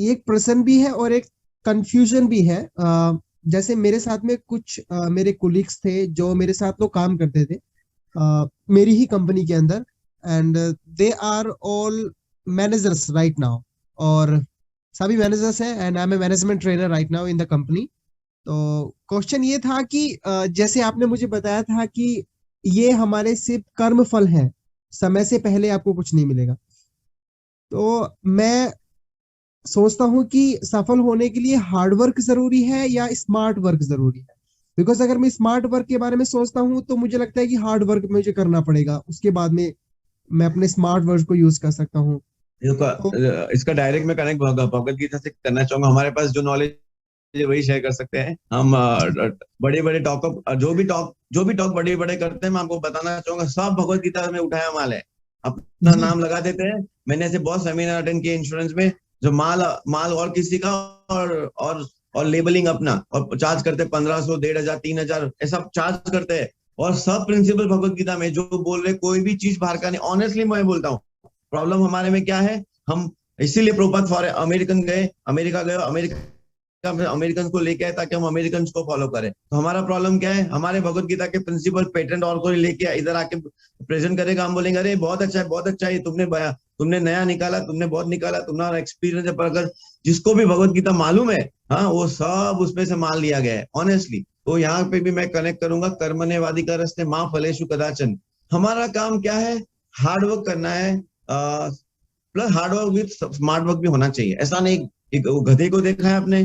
एक प्रश्न भी है और एक कंफ्यूजन भी है। जैसे मेरे साथ में कुछ मेरे कोलिग्स थे जो मेरे साथ लोग काम करते थे मेरी ही कंपनी के अंदर, and they are all managers right now, और सभी मैनेजर्स हैं, and I am a management trainer right now in the company. तो क्वेश्चन ये था कि जैसे आपने मुझे बताया था कि ये हमारे सिर्फ कर्म फल है, समय से पहले आपको कुछ नहीं मिलेगा। तो मैं सोचता हूँ कि सफल होने के लिए हार्ड वर्क जरूरी है या स्मार्ट वर्क जरूरी है? बिकॉज अगर मैं स्मार्ट वर्क के बारे में सोचता हूँ तो मुझे लगता है कि हार्ड वर्क मुझे करना पड़ेगा, उसके बाद में मैं अपने स्मार्ट वर्क को यूज कर सकता हूँ। इसका डायरेक्ट मैं कनेक्ट भगवत गीता से करना चाहूंगा। हमारे पास जो नॉलेज है वही शेयर कर सकते हैं हम। बड़े बड़े टॉक जो भी टॉक बड़े बड़े करते हैं, मैं आपको बताना चाहूंगा सब भगवत गीता में उठाया माल है। अपना नाम लगा देते हैं। मैंने ऐसे बहुत सेमिनार अटेंड किए इंश्योरेंस में, जो माल और किसी का और लेबलिंग अपना, और चार्ज करते 1500 1500 3000 ऐसा चार्ज करते हैं। और सब प्रिंसिपल भगवत गीता में जो बोल रहे, कोई भी चीज बाहर का नहीं। ऑनेस्टली मैं बोलता हूँ, प्रॉब्लम हमारे में क्या है, हम इसीलिए प्रभुपाद फॉर अमेरिका गए, अमेरिकन को लेके आए ताकि हम अमेरिकन को फॉलो करें। तो हमारा प्रॉब्लम क्या है, हमारे भगवत गीता के प्रिंसिपल पेटेंट और कोई लेके इधर आके प्रेजेंट करेगा, हम बोलेंगे अरे बहुत अच्छा है, तुमने नया निकाला, तुमने बहुत निकाला, तुम्हारा एक्सपीरियंस है। पर अगर जिसको भी भगवत गीता मालूम है, हाँ, वो सब उसमें से माल लिया गया है ऑनेस्टली। तो यहाँ पे भी मैं कनेक्ट करूंगा, कर्मण्येवादी का रस्ते माँ फलेषु कदाचन। हमारा काम क्या है, हार्ड वर्क करना है, plus hard work with smart work भी होना चाहिए। ऐसा नहीं, एक गधे को देखा है आपने,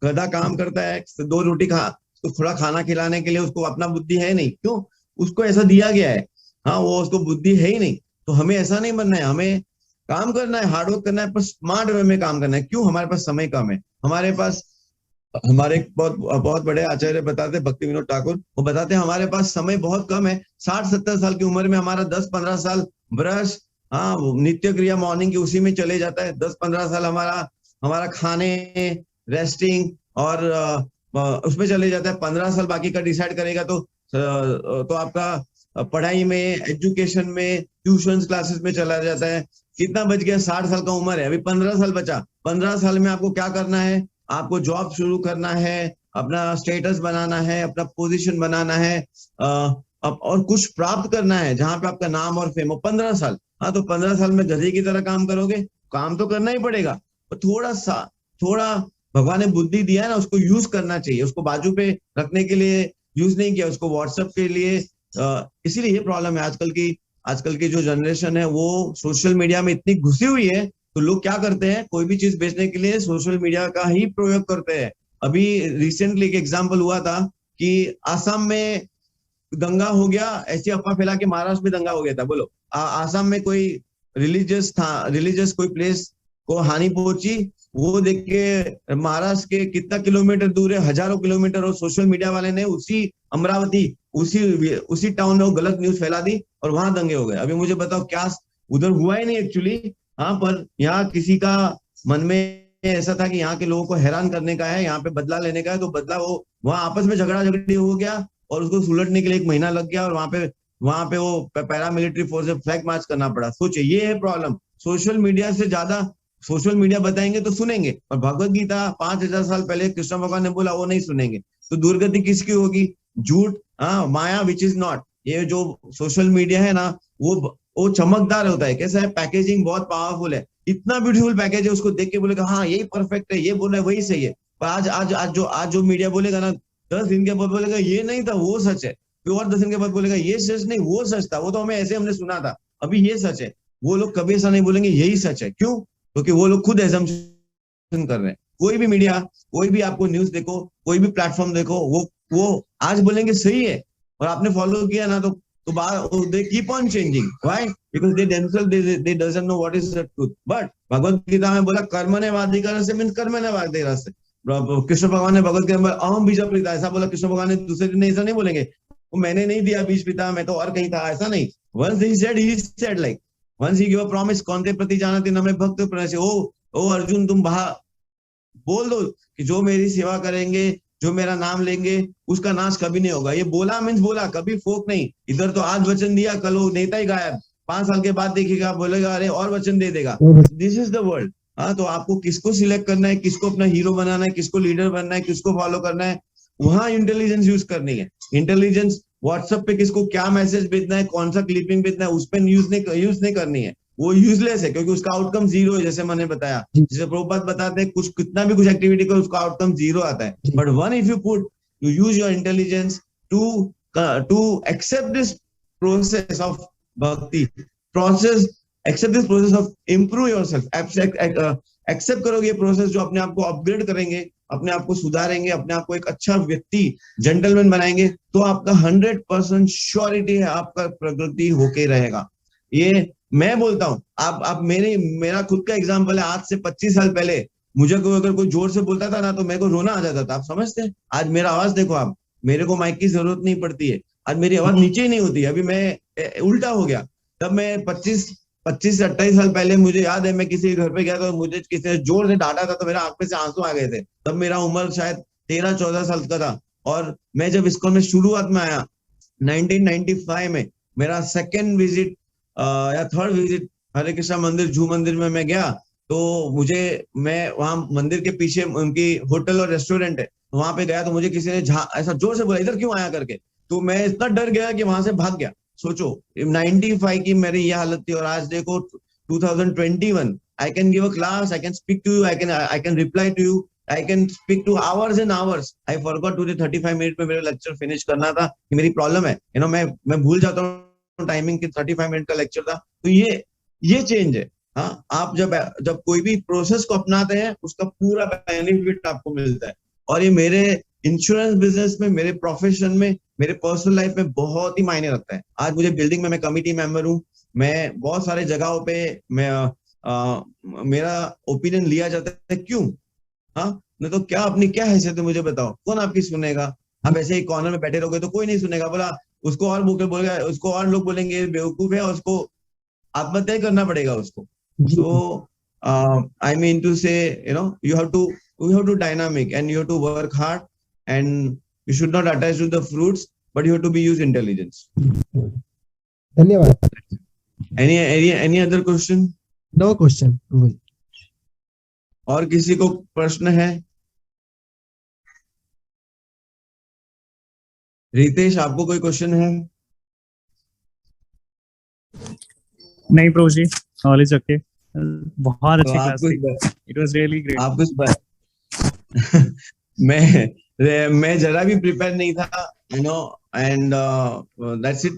गधा काम करता है, 2 रोटी उसको थोड़ा खाना खिलाने के लिए उसको अपना बुद्धि है नहीं, क्यों, उसको ऐसा दिया गया है, हाँ, वो उसको बुद्धि है ही नहीं। तो हमें ऐसा नहीं बनना है, हमें काम करना है, हार्ड वर्क करना है, पर स्मार्ट वे में काम करना है। क्यों, हमारे पास समय कम है। हमारे बहुत बहुत बड़े आचार्य बताते, भक्ति विनोद ठाकुर, वो बताते हैं हमारे पास समय बहुत कम है। 60-70 साल की उम्र में हमारा 10-15 साल ब्रश, हाँ, नित्य क्रिया मॉर्निंग की उसी में चले जाता है। 10-15 साल हमारा खाने, रेस्टिंग और उसमें चले जाता है। 15 साल बाकी का डिसाइड करेगा तो आपका पढ़ाई में, एजुकेशन में, ट्यूशन क्लासेस में चला जाता है। कितना बच गया, 60 साल का उम्र है, अभी 15 साल बचा। 15 साल में आपको क्या करना है, आपको जॉब शुरू करना है, अपना स्टेटस बनाना है, अपना पोजीशन बनाना है, और कुछ प्राप्त करना है जहां पे आपका नाम और फेम हो। 15 साल, हाँ, तो 15 साल में गधे की तरह काम करोगे, काम तो करना ही पड़ेगा, पर थोड़ा भगवान ने बुद्धि दिया है ना, उसको यूज करना चाहिए। उसको बाजू पे रखने के लिए यूज नहीं किया, उसको व्हाट्सएप के लिए। इसीलिए ये प्रॉब्लम है आजकल की जो जनरेशन है वो सोशल मीडिया में इतनी घुसी हुई है। तो लोग क्या करते हैं, कोई भी चीज बेचने के लिए सोशल मीडिया का ही प्रयोग करते हैं। अभी रिसेंटली एक एग्जाम्पल हुआ था कि आसाम में दंगा हो गया, ऐसी अफवाह फैला के महाराष्ट्र में दंगा हो गया था। बोलो, आसाम में कोई रिलीजियस कोई प्लेस को हानि पहुंची, वो देख के महाराष्ट्र के कितना किलोमीटर दूर है, हजारों किलोमीटर, और सोशल मीडिया वाले ने उसी अमरावती, उसी टाउन में वो गलत न्यूज फैला दी और वहां दंगे हो गए। अभी मुझे बताओ, क्या उधर हुआ ही नहीं एक्चुअली, हाँ, पर यहाँ किसी का मन में ऐसा था कि यहाँ के लोगों को हैरान करने का है, यहाँ पे बदला लेने का है। तो बदला, वो वहां आपस में झगड़ा झगड़ी हो गया और उसको सुलटने के लिए 1 महीना लग गया, और वहां पे वो पैरामिलिट्री फोर्स से फ्लैग मार्च करना पड़ा। सोचिए, ये है प्रॉब्लम। सोशल मीडिया से ज्यादा सोशल मीडिया बताएंगे तो सुनेंगे, और भगवत गीता 5000 साल पहले कृष्ण भगवान ने बोला वो नहीं सुनेंगे। तो दुर्गति किसकी होगी, झूठ, हाँ, माया विच इज नॉट। ये जो सोशल मीडिया है ना, वो चमकदार होता है। कैसा है, पैकेजिंग बहुत पावरफुल है, इतना ब्यूटीफुल पैकेज है, उसको देख के बोलेगा हाँ यही परफेक्ट है, ये बोल रहा है वही सही है। पर आज जो मीडिया बोलेगा ना, 10 दिन के बाद बोलेगा ये नहीं था, वो सच है। फिर और 10 दिन के बाद बोलेगा ये सच नहीं, वो सच था, वो तो हमने सुना था, अभी ये सच है। वो लोग कभी ऐसा नहीं बोलेंगे यही सच है। क्यों, क्योंकि वो लोग खुद एजम्पशन कर रहे हैं। कोई भी मीडिया, कोई भी आपको न्यूज देखो, कोई भी प्लेटफॉर्म देखो, वो आज बोलेंगे सही है, और आपने फॉलो किया ना तो they keep on changing. Why? Because they themselves they doesn't know what is the truth. But Bhagavad Gita में बोला कर्मण्येवाधिकारस्य से मीन्स कर्मण्येवाधिकारस्य। कृष्ण भगवान ने भगवत गीता में अहम बीज पिता, ऐसा बोला कृष्ण भगवान ने। दूसरे दिन ऐसा नहीं बोलेंगे वो मैंने नहीं दिया बीज पिता, मैं तो और कहीं था, ऐसा नहीं। Once he said like once he gave a promise, कौन ते प्रति जानति न मे भक्त प्रणश्य। ओ अर्जुन, तुम बोल दो कि जो मेरी सेवा करेंगे, जो मेरा नाम लेंगे, उसका नाश कभी नहीं होगा। ये बोला मीन्स बोला, कभी फोक नहीं। इधर तो आज वचन दिया, कल वो नेता ही गायब, 5 साल के बाद देखिएगा, बोलेगा अरे और वचन दे देगा। This is the world. हाँ, तो आपको किसको सिलेक्ट करना है, किसको अपना हीरो बनाना है, किसको लीडर बनना है, किसको फॉलो करना है, वहां इंटेलिजेंस यूज करनी है। इंटेलिजेंस व्हाट्सएप पे किसको क्या मैसेज भेजना है, कौन सा क्लिपिंग भेजना है, उस पर यूज नहीं करनी है। वो यूजलेस है, क्योंकि उसका आउटकम जीरो है, जैसे मैंने बताया। जैसे प्रभुपाद बताते हैं, कुछ कितना भी कुछ एक्टिविटी करो, उसका आउटकम जीरो आता है। But one if you use your intelligence to accept this process of bhakti, accept this process of improve yourself, accept करोगे ये प्रोसेस जो अपने आप को अपग्रेड करेंगे, अपने आप को सुधारेंगे, अपने आप को एक अच्छा व्यक्ति, जेंटलमैन बनाएंगे, तो आपका 100% श्योरिटी है, आपका प्रगति होके रहेगा। ये मैं बोलता हूँ, आप मेरा खुद का एग्जाम्पल है। आज से 25 साल पहले मुझे अगर कोई जोर से बोलता था ना, तो मेरे को रोना आ जाता था। आप समझते हैं? आज मेरा आवाज देखो आप, मेरे को माइक की जरूरत नहीं पड़ती है। आज मेरी आवाज नीचे ही नहीं होती। अभी मैं उल्टा हो गया। तब मैं 25 से 28 साल पहले, मुझे याद है, मैं किसी घर पे गया तो मुझे किसी ने जोर से डांटा था, तो मेरा आंख पे से आंसू आ गए थे। तब मेरा उम्र शायद 13-14 साल का था। और मैं जब इस्कॉन में शुरुआत में आया 1995 में, मेरा सेकेंड विजिट या थर्ड विजिट हरे कृष्णा मंदिर, जू मंदिर में मैं गया, तो मैं वहां मंदिर के पीछे उनकी होटल और रेस्टोरेंट है, तो वहां पे गया, तो मुझे किसी ने ऐसा जोर से बोला, इधर क्यों आया करके। तो मैं इतना डर गया कि वहां से भाग गया। सोचो 95 की मेरी ये हालत थी, और आज देखो 2021, I can give a class, I can speak to you, I can reply to you, I can speak two hours and hours. I forgot to 35 minute में मेरा लेक्चर फिनिश करना था, कि मेरी प्रॉब्लम है, मैं भूल जाता हूँ टाइमिंग की। 35 मिनट का लेक्चर था। तो ये चेंज है। हाँ, आप जब कोई भी प्रोसेस को अपनाते हैं, उसका पूरा बेनिफिट आपको मिलता है। और ये मेरे इंश्योरेंस बिजनेस में, मेरे प्रोफेशन में, मेरे पर्सनल लाइफ में बहुत ही मायने रखता है। आज मुझे बिल्डिंग में, मैं कमिटी मेंबर हूँ, मैं बहुत सारे जगहों पे मेरा ओपिनियन लिया जाता है। क्यों? हाँ, नहीं तो क्या, अपनी क्या हैसियत है, मुझे बताओ, कौन आपकी सुनेगा? आप ऐसे ही कॉर्नर में बैठे रहोगे तो कोई नहीं सुनेगा। बोला उसको और बोलेगा, उसको और लोग बोलेंगे बेवकूफ है, उसको आत्महत्या करना पड़ेगा उसको। So I mean to say, you have to dynamic, and you have to work hard, and you should not attach to the fruits, but you have to be use intelligence. धन्यवाद। Any other question? No question. और किसी को प्रश्न है? रितेश, आपको कोई क्वेश्चन है? नहीं प्रभु जी, ऑल इज ओके। बहुत अच्छी क्लास थी, इट वाज रियली ग्रेट। आप कुछ मैं जरा भी प्रिपेयर नहीं था, एंड दैट्स इट।